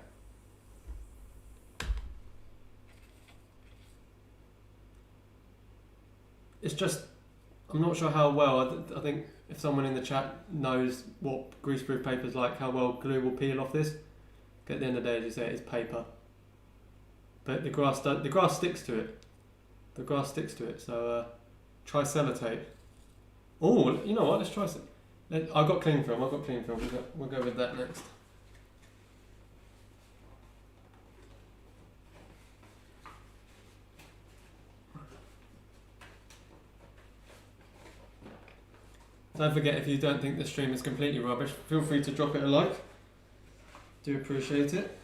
A: It's just, I'm not sure how well, I think if someone in the chat knows what greaseproof paper is like, how well glue will peel off this. At the end of the day, as you say, it's paper. But the grass sticks to it. The grass sticks to it, so try sellotape. Oh, you know what, let's try some. I've got cling film, we'll go with that next. Don't forget, if you don't think the stream is completely rubbish, feel free to drop it a like. Do appreciate it.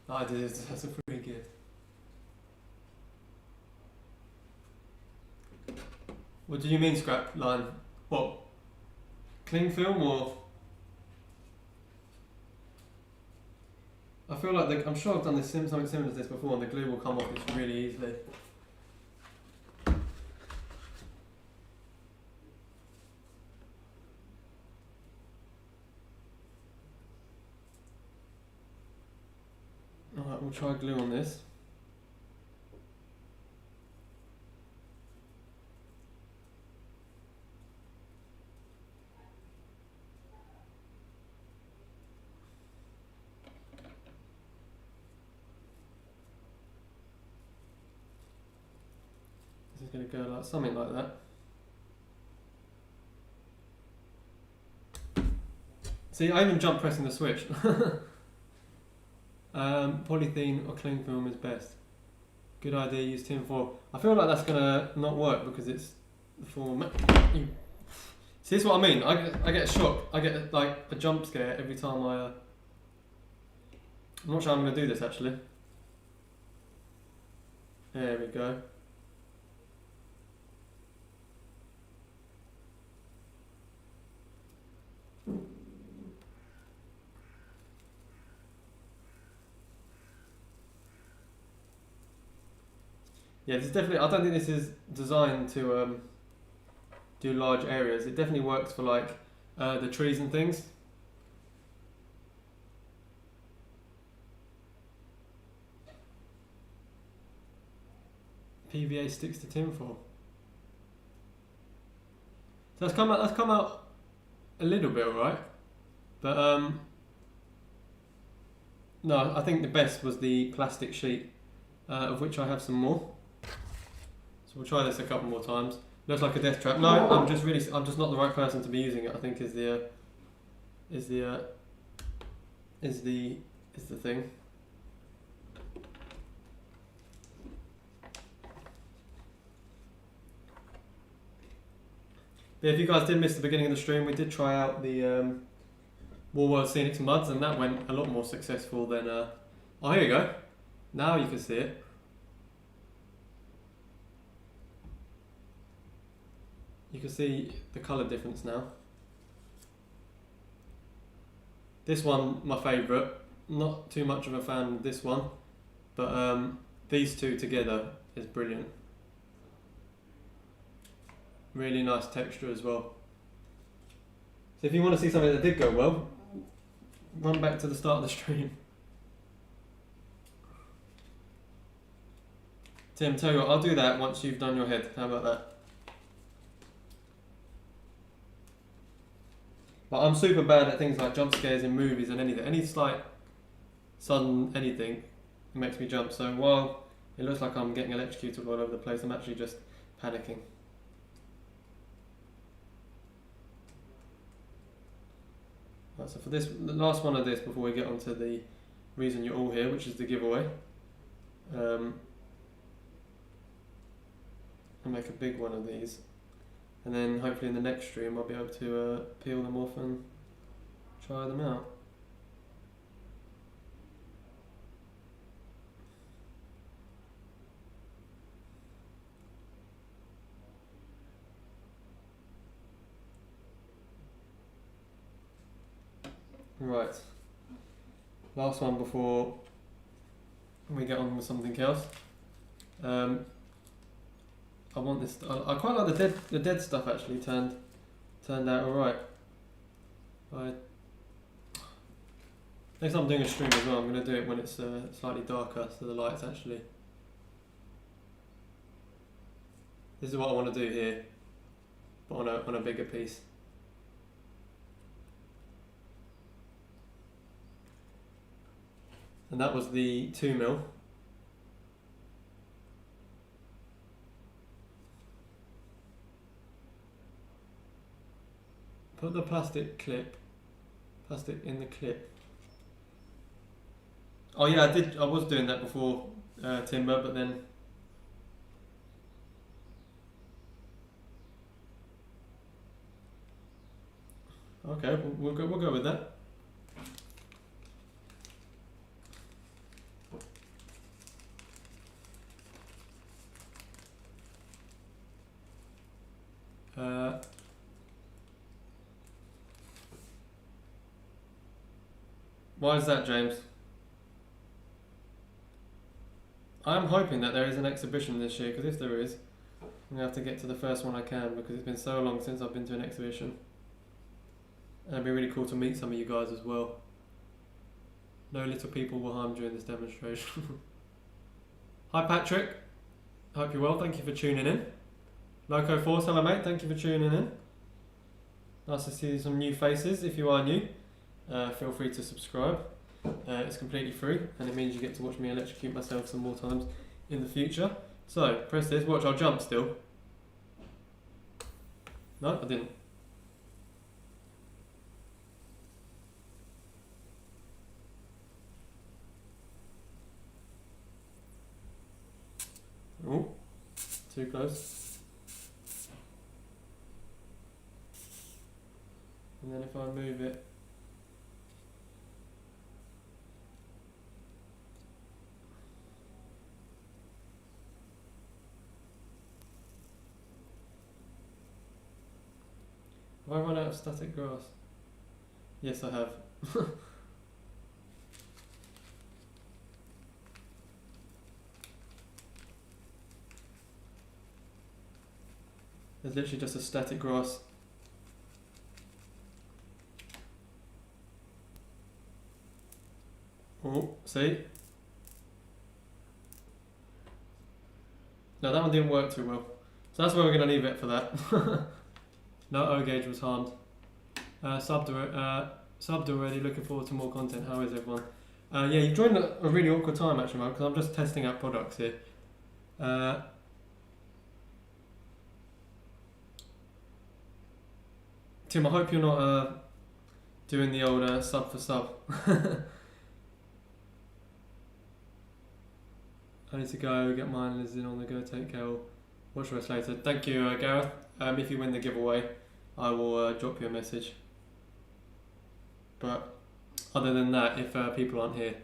A: I did it, that's a free gift. What do you mean scrap line? What? Cling film or? I feel like I'm sure I've done something similar to this before, and the glue will come off this really easily. Alright, we'll try glue on this. This is going to go like something like that. See, I even jump pressing the switch. Polythene or cling film is best. Good idea, use tin foil. I feel like that's gonna not work because it's the form. See, this is what I mean. I get a shock. I get like a jump scare every time I'm not sure I'm gonna do this actually. There we go. Yeah, this is definitely. I don't think this is designed to do large areas. It definitely works for like the trees and things. PVA sticks to tinfoil. So that's come out a little bit, right? But no, I think the best was the plastic sheet, of which I have some more. So we'll try this a couple more times. Looks like a death trap. No, I'm just not the right person to be using it. I think is the thing. Yeah, if you guys did miss the beginning of the stream, we did try out the WWScenics muds, and that went a lot more successful than. Oh, here you go. Now you can see it. You can see the colour difference now. This one, my favourite. Not too much of a fan of this one, but these two together is brilliant. Really nice texture as well. So if you want to see something that did go well, run back to the start of the stream. Tim, tell you what, I'll do that once you've done your head. How about that? But I'm super bad at things like jump scares in movies and anything. Any slight sudden anything, it makes me jump. So while it looks like I'm getting electrocuted all over the place, I'm actually just panicking. Right, so for this, the last one of this before we get on to the reason you're all here, which is the giveaway. I'll make a big one of these. And then hopefully in the next stream I'll be able to peel them off and try them out. Right, last one before we get on with something else. I want this. I quite like the dead stuff. Actually, turned out alright. Next time I'm doing a stream as well, I'm going to do it when it's slightly darker, so the light's actually. This is what I want to do here, but on a bigger piece. And that was the 2mm. Put the plastic in the clip. Oh yeah, I was doing that before timber, but then okay, we'll go with that. Why is that, James? I'm hoping that there is an exhibition this year, because if there is, I'm going to have to get to the first one I can, because it's been so long since I've been to an exhibition. And it'd be really cool to meet some of you guys as well. No little people were harmed during this demonstration. Hi Patrick, hope you're well, thank you for tuning in. Loco Force, hello mate, thank you for tuning in. Nice to see some new faces. If you are new, feel free to subscribe. It's completely free and it means you get to watch me electrocute myself some more times in the future. So, press this, watch, I'll jump still. No, I didn't. Oh, too close. And then if I move it, have I run out of static grass? Yes, I have. There's literally just a static grass. Oh, see? No, that one didn't work too well. So that's where we're going to leave it for that. No O gauge was harmed. Subbed already, looking forward to more content. How is everyone? Yeah, you joined at a really awkward time actually, Mark, because I'm just testing out products here. Tim, I hope you're not doing the old sub for sub. I need to go get mine. Liz in on the go. Take care. Watch the rest later. Thank you, Gareth. If you win the giveaway, I will drop you a message. But other than that, if people aren't here,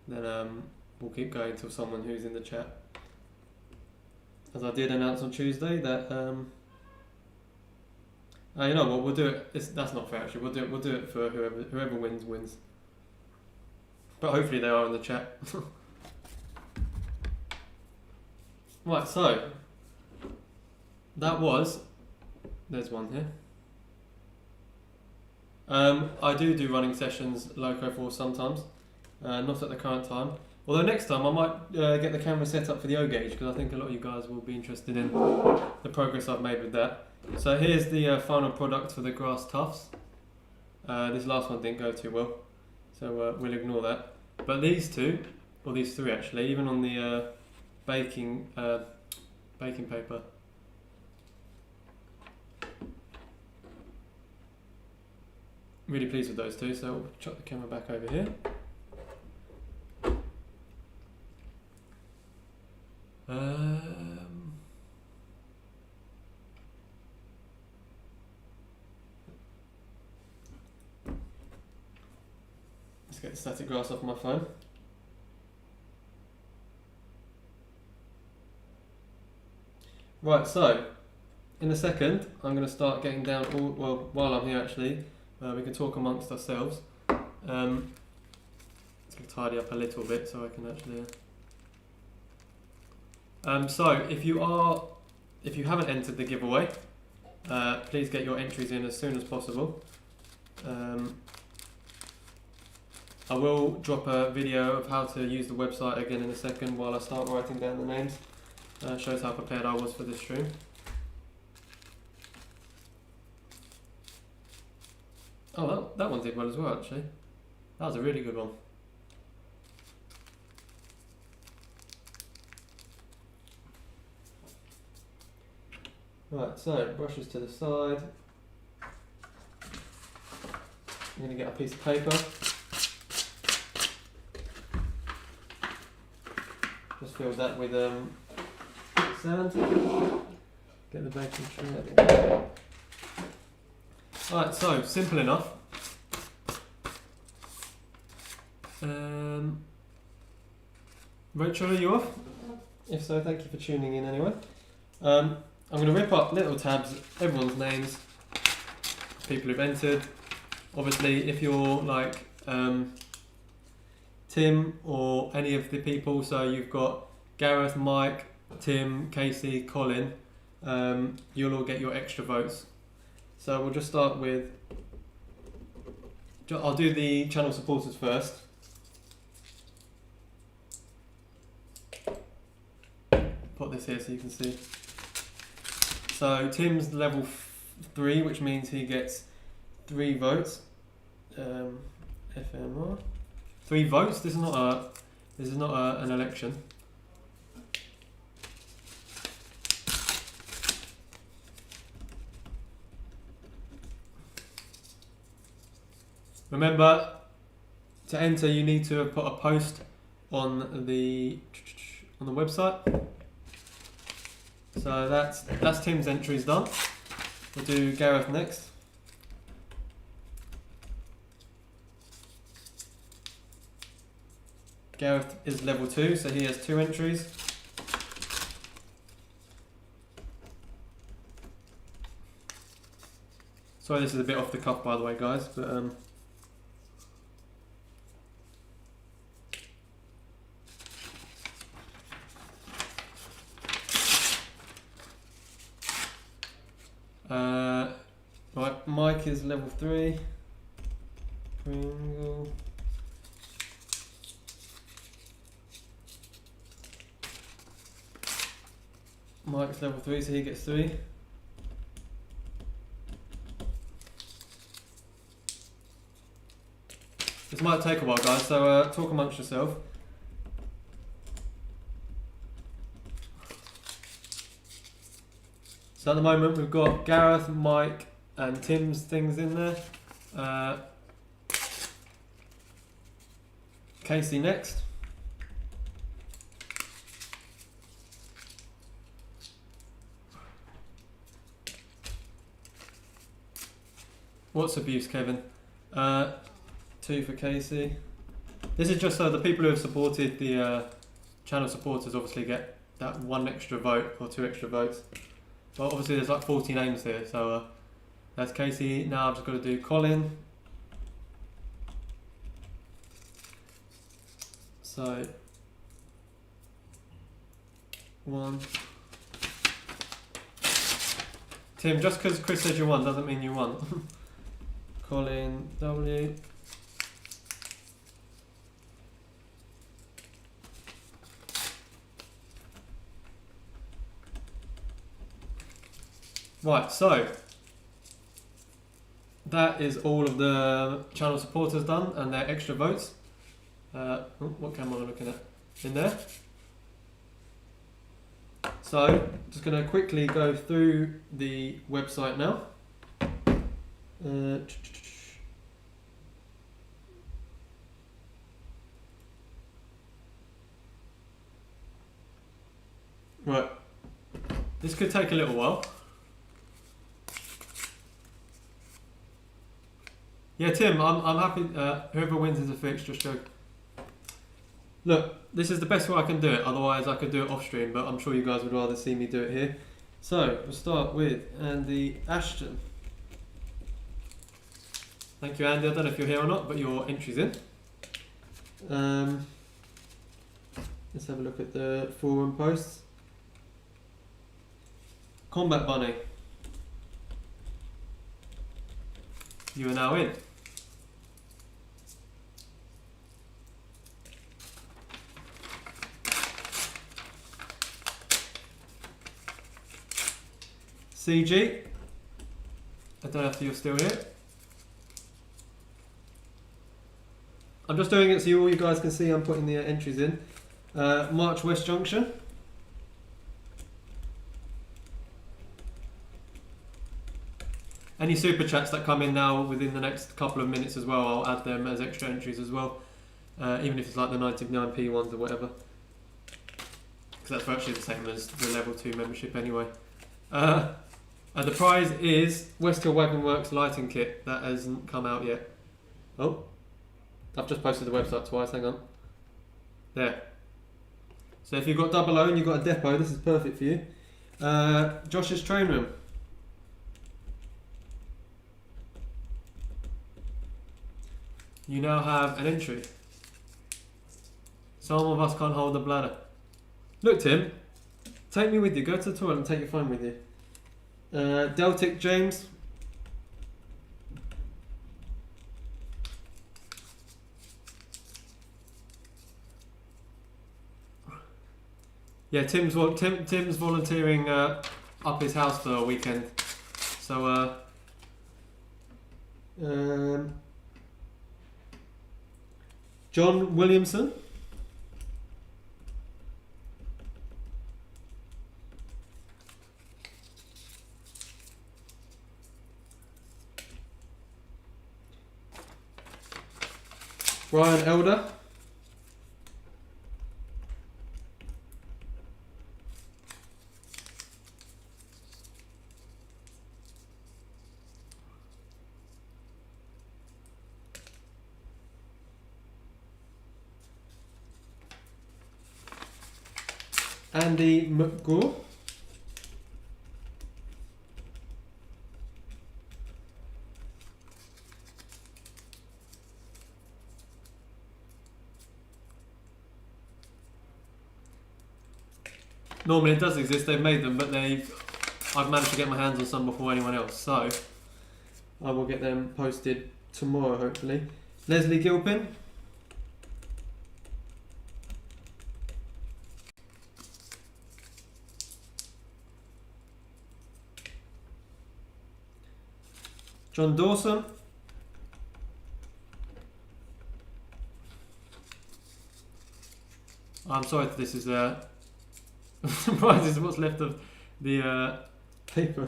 A: then we'll keep going till someone who's in the chat. As I did announce on Tuesday that you know what, we'll do it. That's not fair actually. We'll do it for whoever wins. But hopefully they are in the chat. Right, so that was. There's one here. I do running sessions loco for sometimes, not at the current time. Although next time I might get the camera set up for the O gauge because I think a lot of you guys will be interested in the progress I've made with that. So here's the final product for the grass tufts. This last one didn't go too well, so we'll ignore that. But these two, or these three actually, even on the baking paper. Really pleased with those two, so we'll chuck the camera back over here. Let's get the static grass off my phone. Right, so in a second I'm going to start getting down all, well, while I'm here actually, we can talk amongst ourselves. Let's tidy up a little bit so I can actually. So if you haven't entered the giveaway, please get your entries in as soon as possible. I will drop a video of how to use the website again in a second while I start writing down the names. Shows how prepared I was for this stream. Oh, that one did well as well actually. That was a really good one. Right, so brushes to the side. I'm going to get a piece of paper. Just fill that with sand. Get the baking tray. Alright, so simple enough. Rachel, are you off? If so, thank you for tuning in anyway. I'm going to rip up little tabs, everyone's names, people who've entered. Obviously, if you're like Tim or any of the people, so you've got Gareth, Mike, Tim, Casey, Colin, you'll all get your extra votes. So we'll just start with, I'll do the channel supporters first. Put this here so you can see. So Tim's level 3, which means he gets 3 votes. FMR. 3 votes. This is not an election. Remember, to enter, you need to put a post on the website. So that's Tim's entries done. We'll do Gareth next. Gareth is level 2, so he has 2 entries. Sorry, this is a bit off the cuff, by the way, guys, but right, Mike is level 3. Pringle. Mike's level 3, so he gets 3. This might take a while, guys, so talk amongst yourself. So at the moment we've got Gareth, Mike and Tim's things in there. Casey next. What's abuse, Kevin? 2 for Casey. This is just so the people who have supported the channel supporters obviously get that 1 extra vote or 2 extra votes. But obviously there's like 40 names here, so that's Casey. Now I've just got to do Colin. So 1. Tim, just because Chris said you won doesn't mean you won. Colin W. Right, so that is all of the channel supporters done and their extra votes. What camera am I looking at? In there. So, just going to quickly go through the website now. Right, this could take a little while. Yeah, Tim, I'm happy. Whoever wins is a fix. Just joke. Look, this is the best way I can do it. Otherwise, I could do it off stream, but I'm sure you guys would rather see me do it here. So we'll start with Andy Ashton. Thank you, Andy. I don't know if you're here or not, but your entry's in. Let's have a look at the forum posts. Combat Bunny. You are now in. CG. I don't know if you're still here. I'm just doing it so all you guys can see I'm putting the entries in. March West Junction. Any super chats that come in now within the next couple of minutes as well, I'll add them as extra entries as well. Even if it's like the 99p ones or whatever. Because that's virtually the same as the level 2 membership anyway. The prize is West Hill Wagon Works lighting kit. That hasn't come out yet. Oh, I've just posted the website twice, hang on. There. So if you've got double O and you've got a depot, this is perfect for you. Josh's train room. You now have an entry. Some of us can't hold the bladder. Look, Tim, take me with you. Go to the toilet and take your phone with you. Deltic James. Yeah, Tim's volunteering up his house for a weekend. So, John Williamson. Brian Elder. Andy McGraw. Normally it does exist, they've made them, but I've managed to get my hands on some before anyone else, so I will get them posted tomorrow hopefully. Leslie Gilpin. John Dawson. I'm sorry if this is surprises what's left of the paper.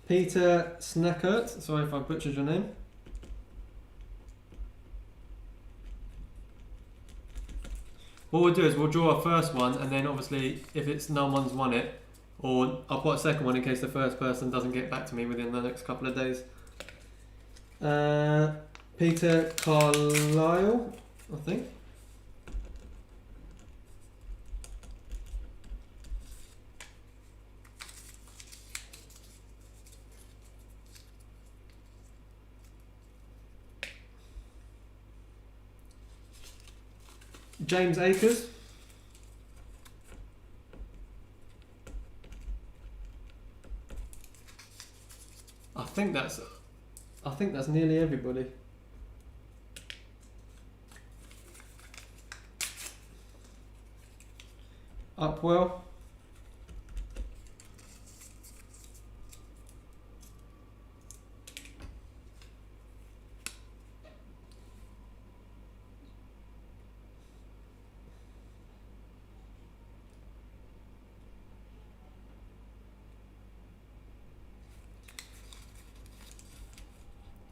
A: Peter Snackert, sorry if I butchered your name. What we'll do is we'll draw a first one, and then obviously if no one's won it, or I'll put a second one in case the first person doesn't get back to me within the next couple of days. Peter Carlisle, I think. James Akers. I think that's nearly everybody. Upwell.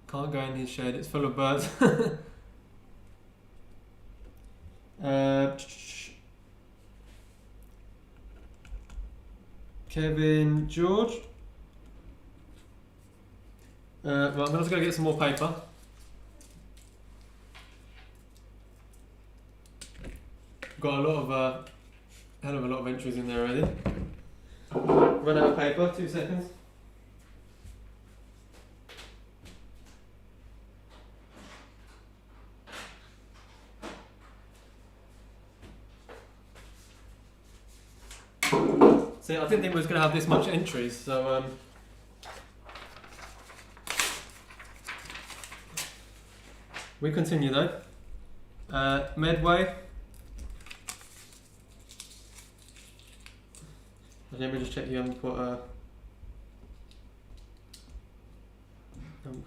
A: Can't go in his shed, it's full of birds. Kevin George. Right, I'm just going to get some more paper. Got a lot of, hell of a lot of entries in there already. Run out of paper, 2 seconds. See, I didn't think we was going to have this much entries, so we continue though. Medway. Let me just check you haven't put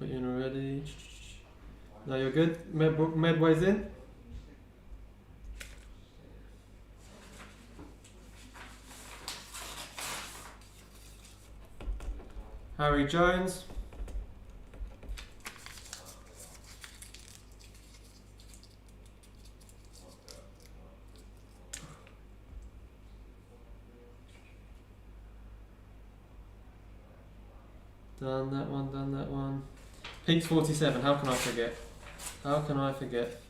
A: you in already. No, you're good. Medway's in. Harry Jones. Done that one, done that one. Peaks 47, how can I forget? How can I forget?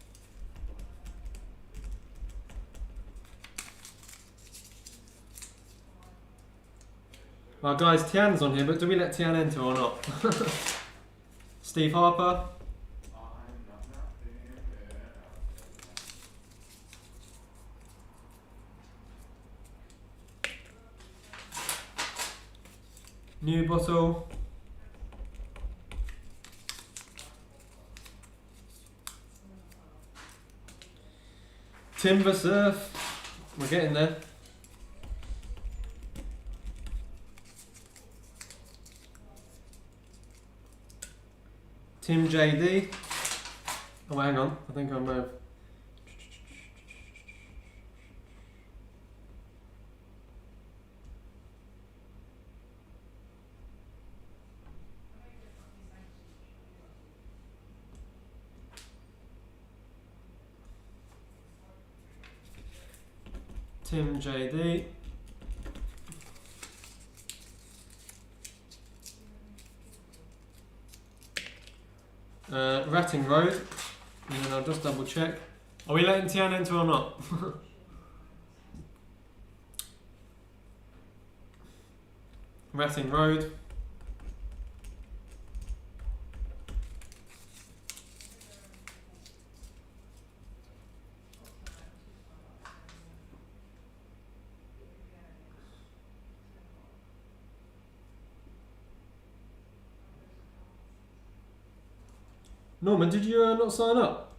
A: Well guys, Tian's on here, but do we let Tian enter or not? Steve Harper. New bottle. Timber Surf. We're getting there. Tim JD. Oh, hang on. I think I may have. Tim JD. Ratting Road, and then I'll just double check. Are we letting Tian enter or not? Ratting Road. Norman, did you not sign up?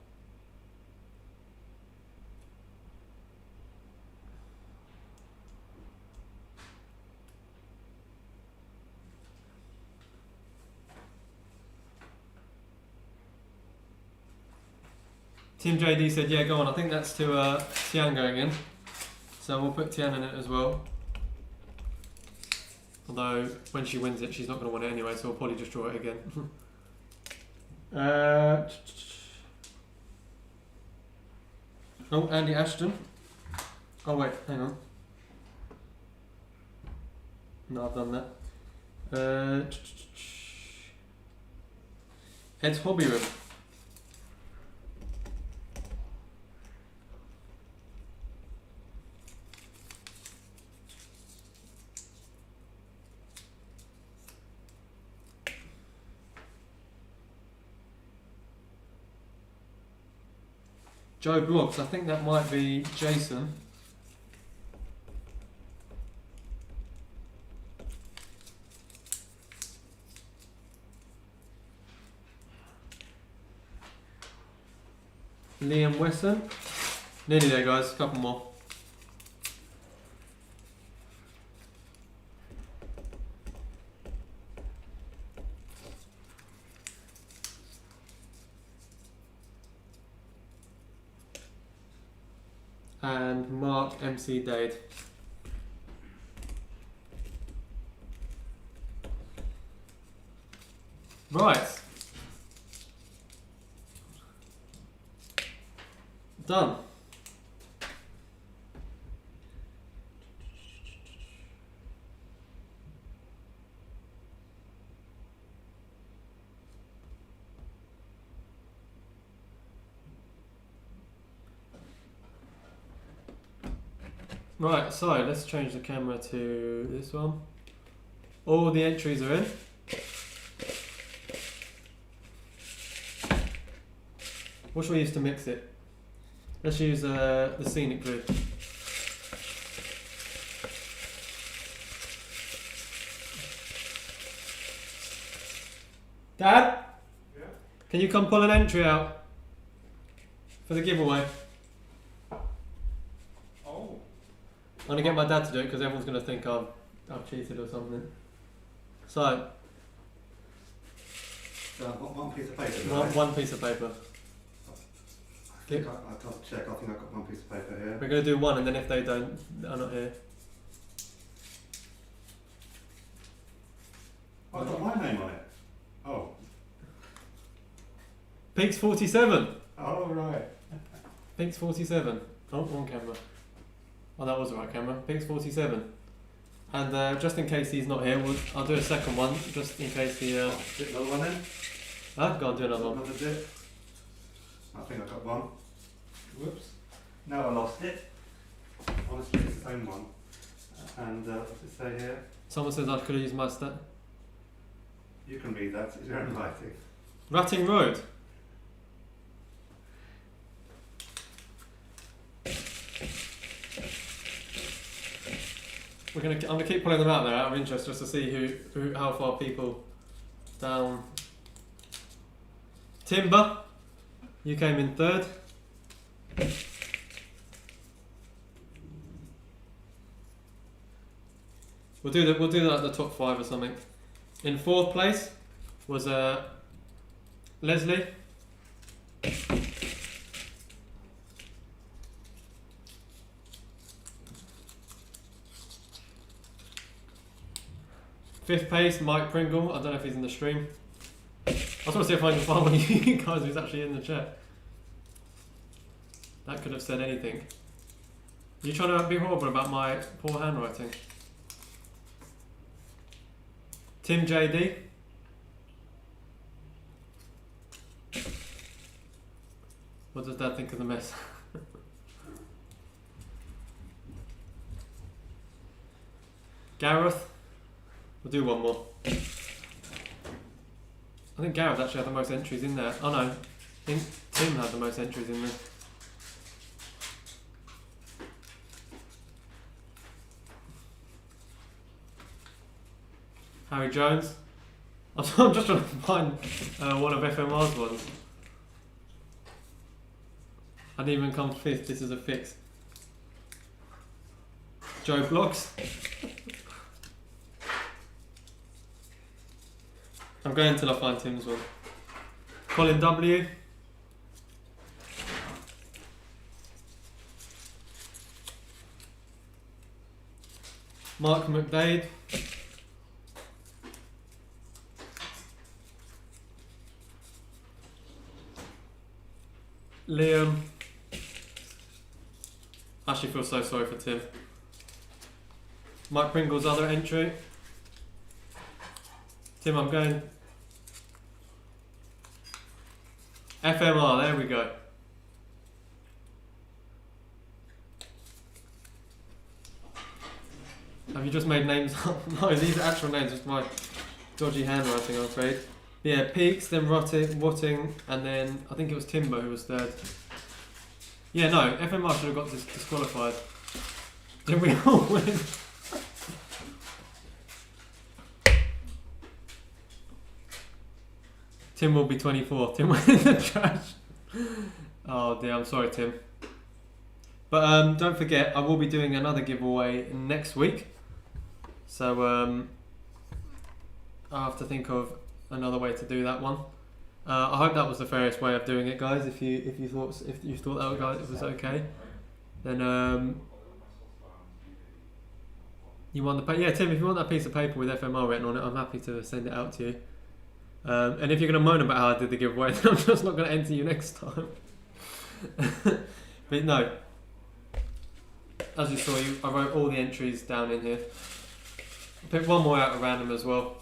A: Team JD said, yeah, go on. I think that's to Tian going in. So we'll put Tian in it as well. Although, when she wins it, she's not going to win it anyway, so we'll probably just draw it again. Oh, Andy Ashton. Oh wait, hang on. No, I've done that. Ed's Hobby Room. Joe Blogs, I think that might be Jason. Liam Wesson. Nearly there, guys. A couple more. And Mark MC Dade. Right. Done. Right, so let's change the camera to this one. All the entries are in. What should we use to mix it? Let's use the scenic glue. Dad? Yeah? Can you come pull an entry out for the giveaway? Oh. I'm going to get my dad to do it because everyone's going to think I've cheated or something. So.
B: One piece of paper.
A: One piece of paper.
B: I can't check. I think I've got one piece of paper here.
A: We're going to do one, and then if they don't, are not here.
B: Oh, I've got my name on it. Oh.
A: Peaks 47.
B: Oh, right.
A: Peaks 47. Oh, wrong camera. Oh, that was the right camera. Peaks 47. And just in case he's not here, I'll do a second one, just in case he...
B: Dip another one in?
A: Huh? Go on, do another one.
B: Another dip. I think I got one. Whoops. No, I lost it. Honestly, it's the same one. And what's it say here?
A: Someone says I could have used my stat.
B: You can read that, it's your own writing.
A: Ratting Road. I'm gonna keep pulling them out there out of interest just to see how far people down. Timber. You came in third. We'll do that at the top 5 or something. In 4th place was Leslie. 5th place, Mike Pringle. I don't know if he's in the stream. I just want to see if I can find one of you guys who's actually in the chat. That could have said anything. Are you trying to be horrible about my poor handwriting? Tim JD. What does Dad think of the mess? Gareth, we'll do one more. I think Gareth actually had the most entries in there. Oh no, I think Tim had the most entries in there. Harry Jones. I'm just trying to find one of FMR's ones. I didn't even come fifth, this is a fix. Joe Bloggs. I'm going until I find Tim's one. Colin W. Mark McDade. Liam. I actually feel so sorry for Tim. Mike Pringle's other entry. Tim, I'm going. FMR, there we go. Have you just made names up? No, these are actual names, just my dodgy handwriting, I'm afraid. Yeah, Peaks, then Watting, and then I think it was Timber who was third. Yeah, no, FMR should have got disqualified. Did we all win? Tim will be 24. Tim went in the trash. Oh dear, I'm sorry, Tim. But don't forget, I will be doing another giveaway next week. So I have to think of another way to do that one. I hope that was the fairest way of doing it, guys. If you thought that was okay, then you want the yeah, Tim. If you want that piece of paper with FMR written on it, I'm happy to send it out to you. And if you're going to moan about how I did the giveaway, then I'm just not going to enter you next time. But no, as you saw, I wrote all the entries down in here. I picked one more out at random as well.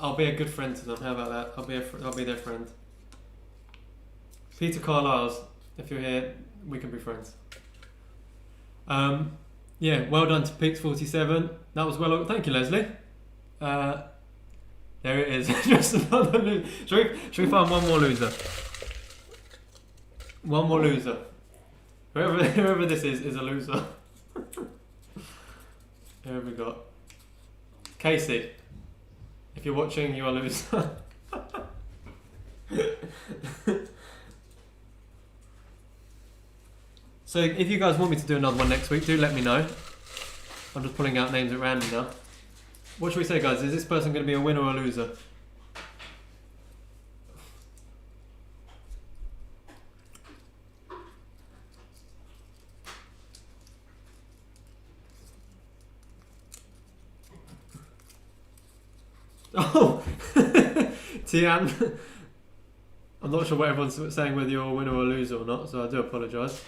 A: I'll be a good friend to them. How about that? I'll be their friend. Peter Carlisle's. If you're here, we can be friends. Yeah, well done to Peaks 47. That was well. Thank you, Leslie. There it is. Just another loser. Should we find one more loser? One more loser. Whoever this is a loser. Who have we got? Casey. If you're watching, you're a loser. So if you guys want me to do another one next week, do let me know. I'm just pulling out names at random now. What should we say, guys? Is this person going to be a winner or a loser? Oh! Tian. I'm not sure what everyone's saying, whether you're a winner or a loser or not, so I do apologise.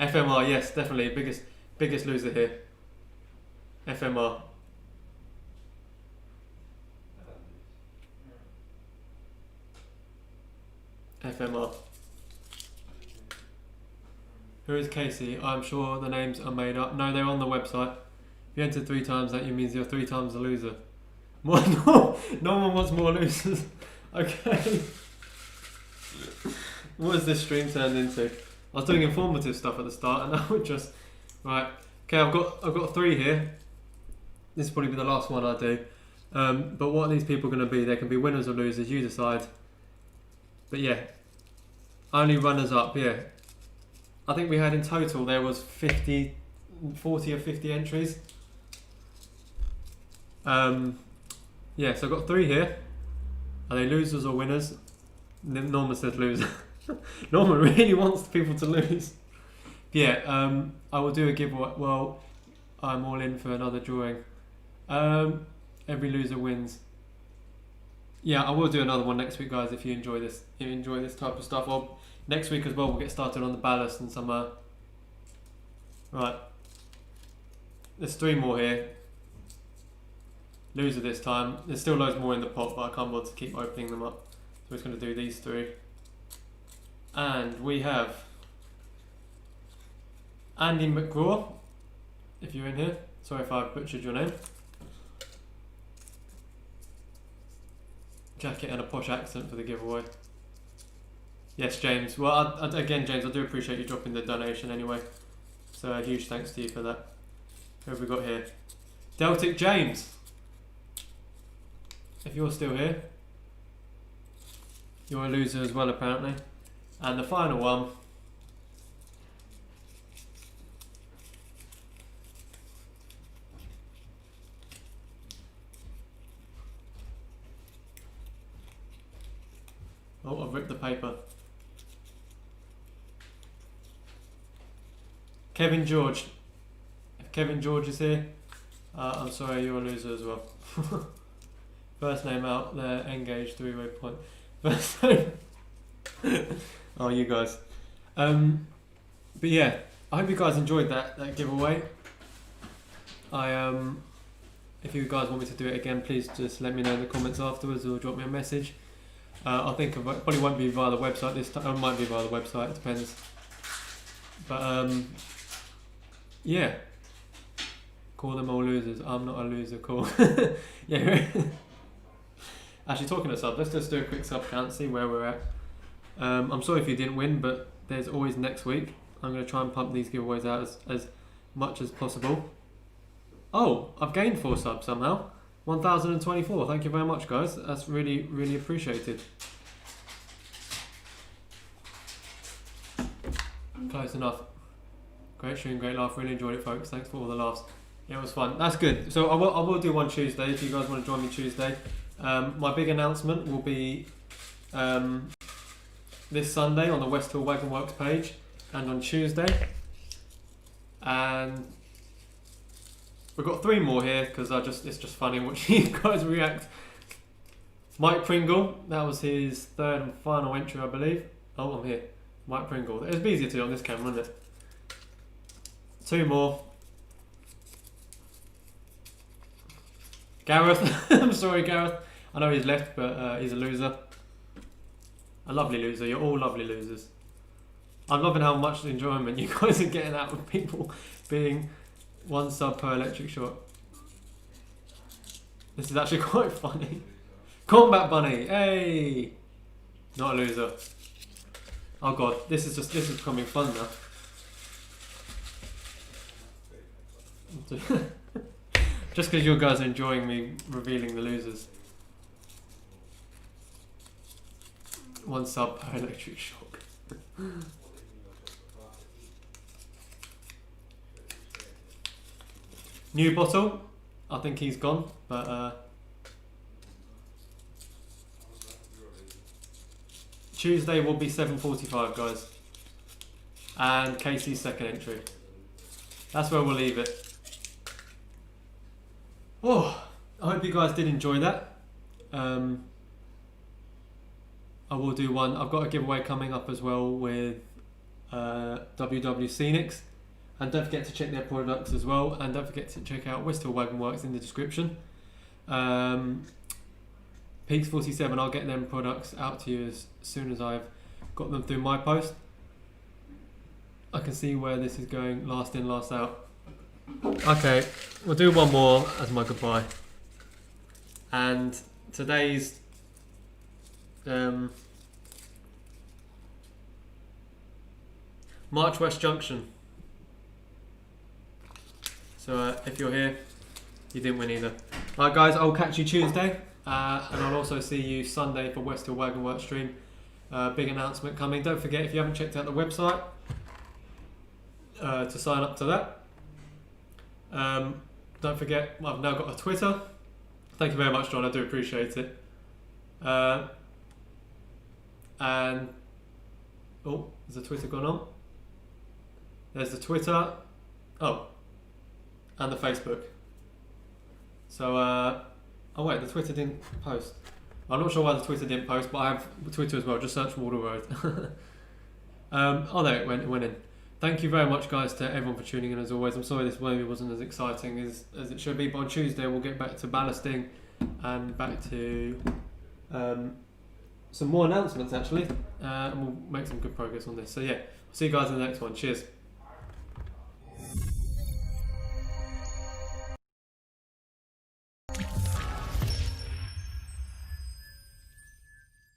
A: FMR, yes, definitely. Biggest loser here. FMR. FMR. Who is Casey? I'm sure the names are made up. No, they're on the website. If you entered 3 times, that means you're 3 times a loser. No one wants more losers. Okay. What has this stream turned into? I was doing informative stuff at the start, and now we're just right. Okay, I've got 3 here. This will probably be the last one I do. But what are these people going to be? They can be winners or losers. You decide. But yeah, only runners up. Yeah, I think we had in total there was 40 or 50 entries. Yeah, so I've got 3 here. Are they losers or winners? Norma says loser. Norma really wants people to lose. Yeah, I will do a giveaway. Well, I'm all in for another drawing. Every loser wins. Yeah, I will do another one next week, guys. If you enjoy this type of stuff, or Next week as well, we'll get started on the ballast and some. Right. There's 3 more here. Loser this time. There's still loads more in the pot, but I can't bother to keep opening them up. So we're just going to do these 3. And we have Andy McGraw, if you're in here. Sorry if I butchered your name. Jacket and a posh accent for the giveaway. Yes, James. Well, again, James, I do appreciate you dropping the donation anyway. So a huge thanks to you for that. Who have we got here? Deltic James. If you're still here, you're a loser as well apparently. And the final one. Oh, I've ripped the paper. Kevin George. If Kevin George is here, I'm sorry, you're a loser as well. First name out there, engaged, 3-way point. First name. Oh, you guys. But yeah, I hope you guys enjoyed that giveaway. If you guys want me to do it again, please just let me know in the comments afterwards or drop me a message. I think it probably won't be via the website this time. It might be via the website, it depends. But yeah, call them all losers. I'm not a loser. Cool. Yeah. Actually, talking of subs, let's just do a quick sub count, see where we're at. I'm sorry if you didn't win, but there's always next week. I'm going to try and pump these giveaways out as much as possible. Oh, I've gained 4 subs somehow. 1,024. Thank you very much, guys. That's really, really appreciated. Close enough. Great stream, great laugh. Really enjoyed it, folks. Thanks for all the laughs. Yeah, it was fun. That's good. So I will do one Tuesday if you guys want to join me Tuesday. My big announcement will be this Sunday on the West Hill Wagon Works page, and on Tuesday. And we've got 3 more here because it's just funny watching you guys react. Mike Pringle, that was his 3rd and final entry, I believe. Oh, I'm here. Mike Pringle. It's easier to do on this camera, isn't it? 2 more. Gareth. I'm sorry, Gareth. I know he's left, but he's a loser. A lovely loser. You're all lovely losers. I'm loving how much enjoyment you guys are getting out of people being 1 sub per electric shot. This is actually quite funny. Combat Bunny. Hey. Not a loser. Oh god, this is becoming fun now. Just because you guys are enjoying me revealing the losers. 1 sub per electric shock. New bottle. I think he's gone, but Tuesday will be 7:45, guys. And Casey's 2nd entry. That's where we'll leave it. Oh, I hope you guys did enjoy that. I will do one. I've got a giveaway coming up as well with WWScenics. And don't forget to check their products as well. And don't forget to check out West Hill Wagon Works in the description. Peaks 47, I'll get them products out to you as soon as I've got them through my post. I can see where this is going, last in, last out. Okay, we'll do one more as my goodbye. And today's March West Junction. So if you're here, you didn't win either. Right guys, I'll catch you Tuesday. And I'll also see you Sunday for West Hill Wagon Work stream. Big announcement coming. Don't forget, if you haven't checked out the website, to sign up to that. Don't forget, I've now got a Twitter. Thank you very much, John. I do appreciate it. And oh, has the Twitter gone on? There's the Twitter. Oh, and the Facebook. So oh wait, the Twitter didn't post. I'm not sure why the Twitter didn't post, but I have Twitter as well. Just search Wardle Road. Oh no, it went in. Thank you very much, guys, to everyone for tuning in as always. I'm sorry this maybe wasn't as exciting as it should be, but on Tuesday we'll get back to ballasting and back to some more announcements actually, and we'll make some good progress on this. So yeah, see you guys in the next one. Cheers.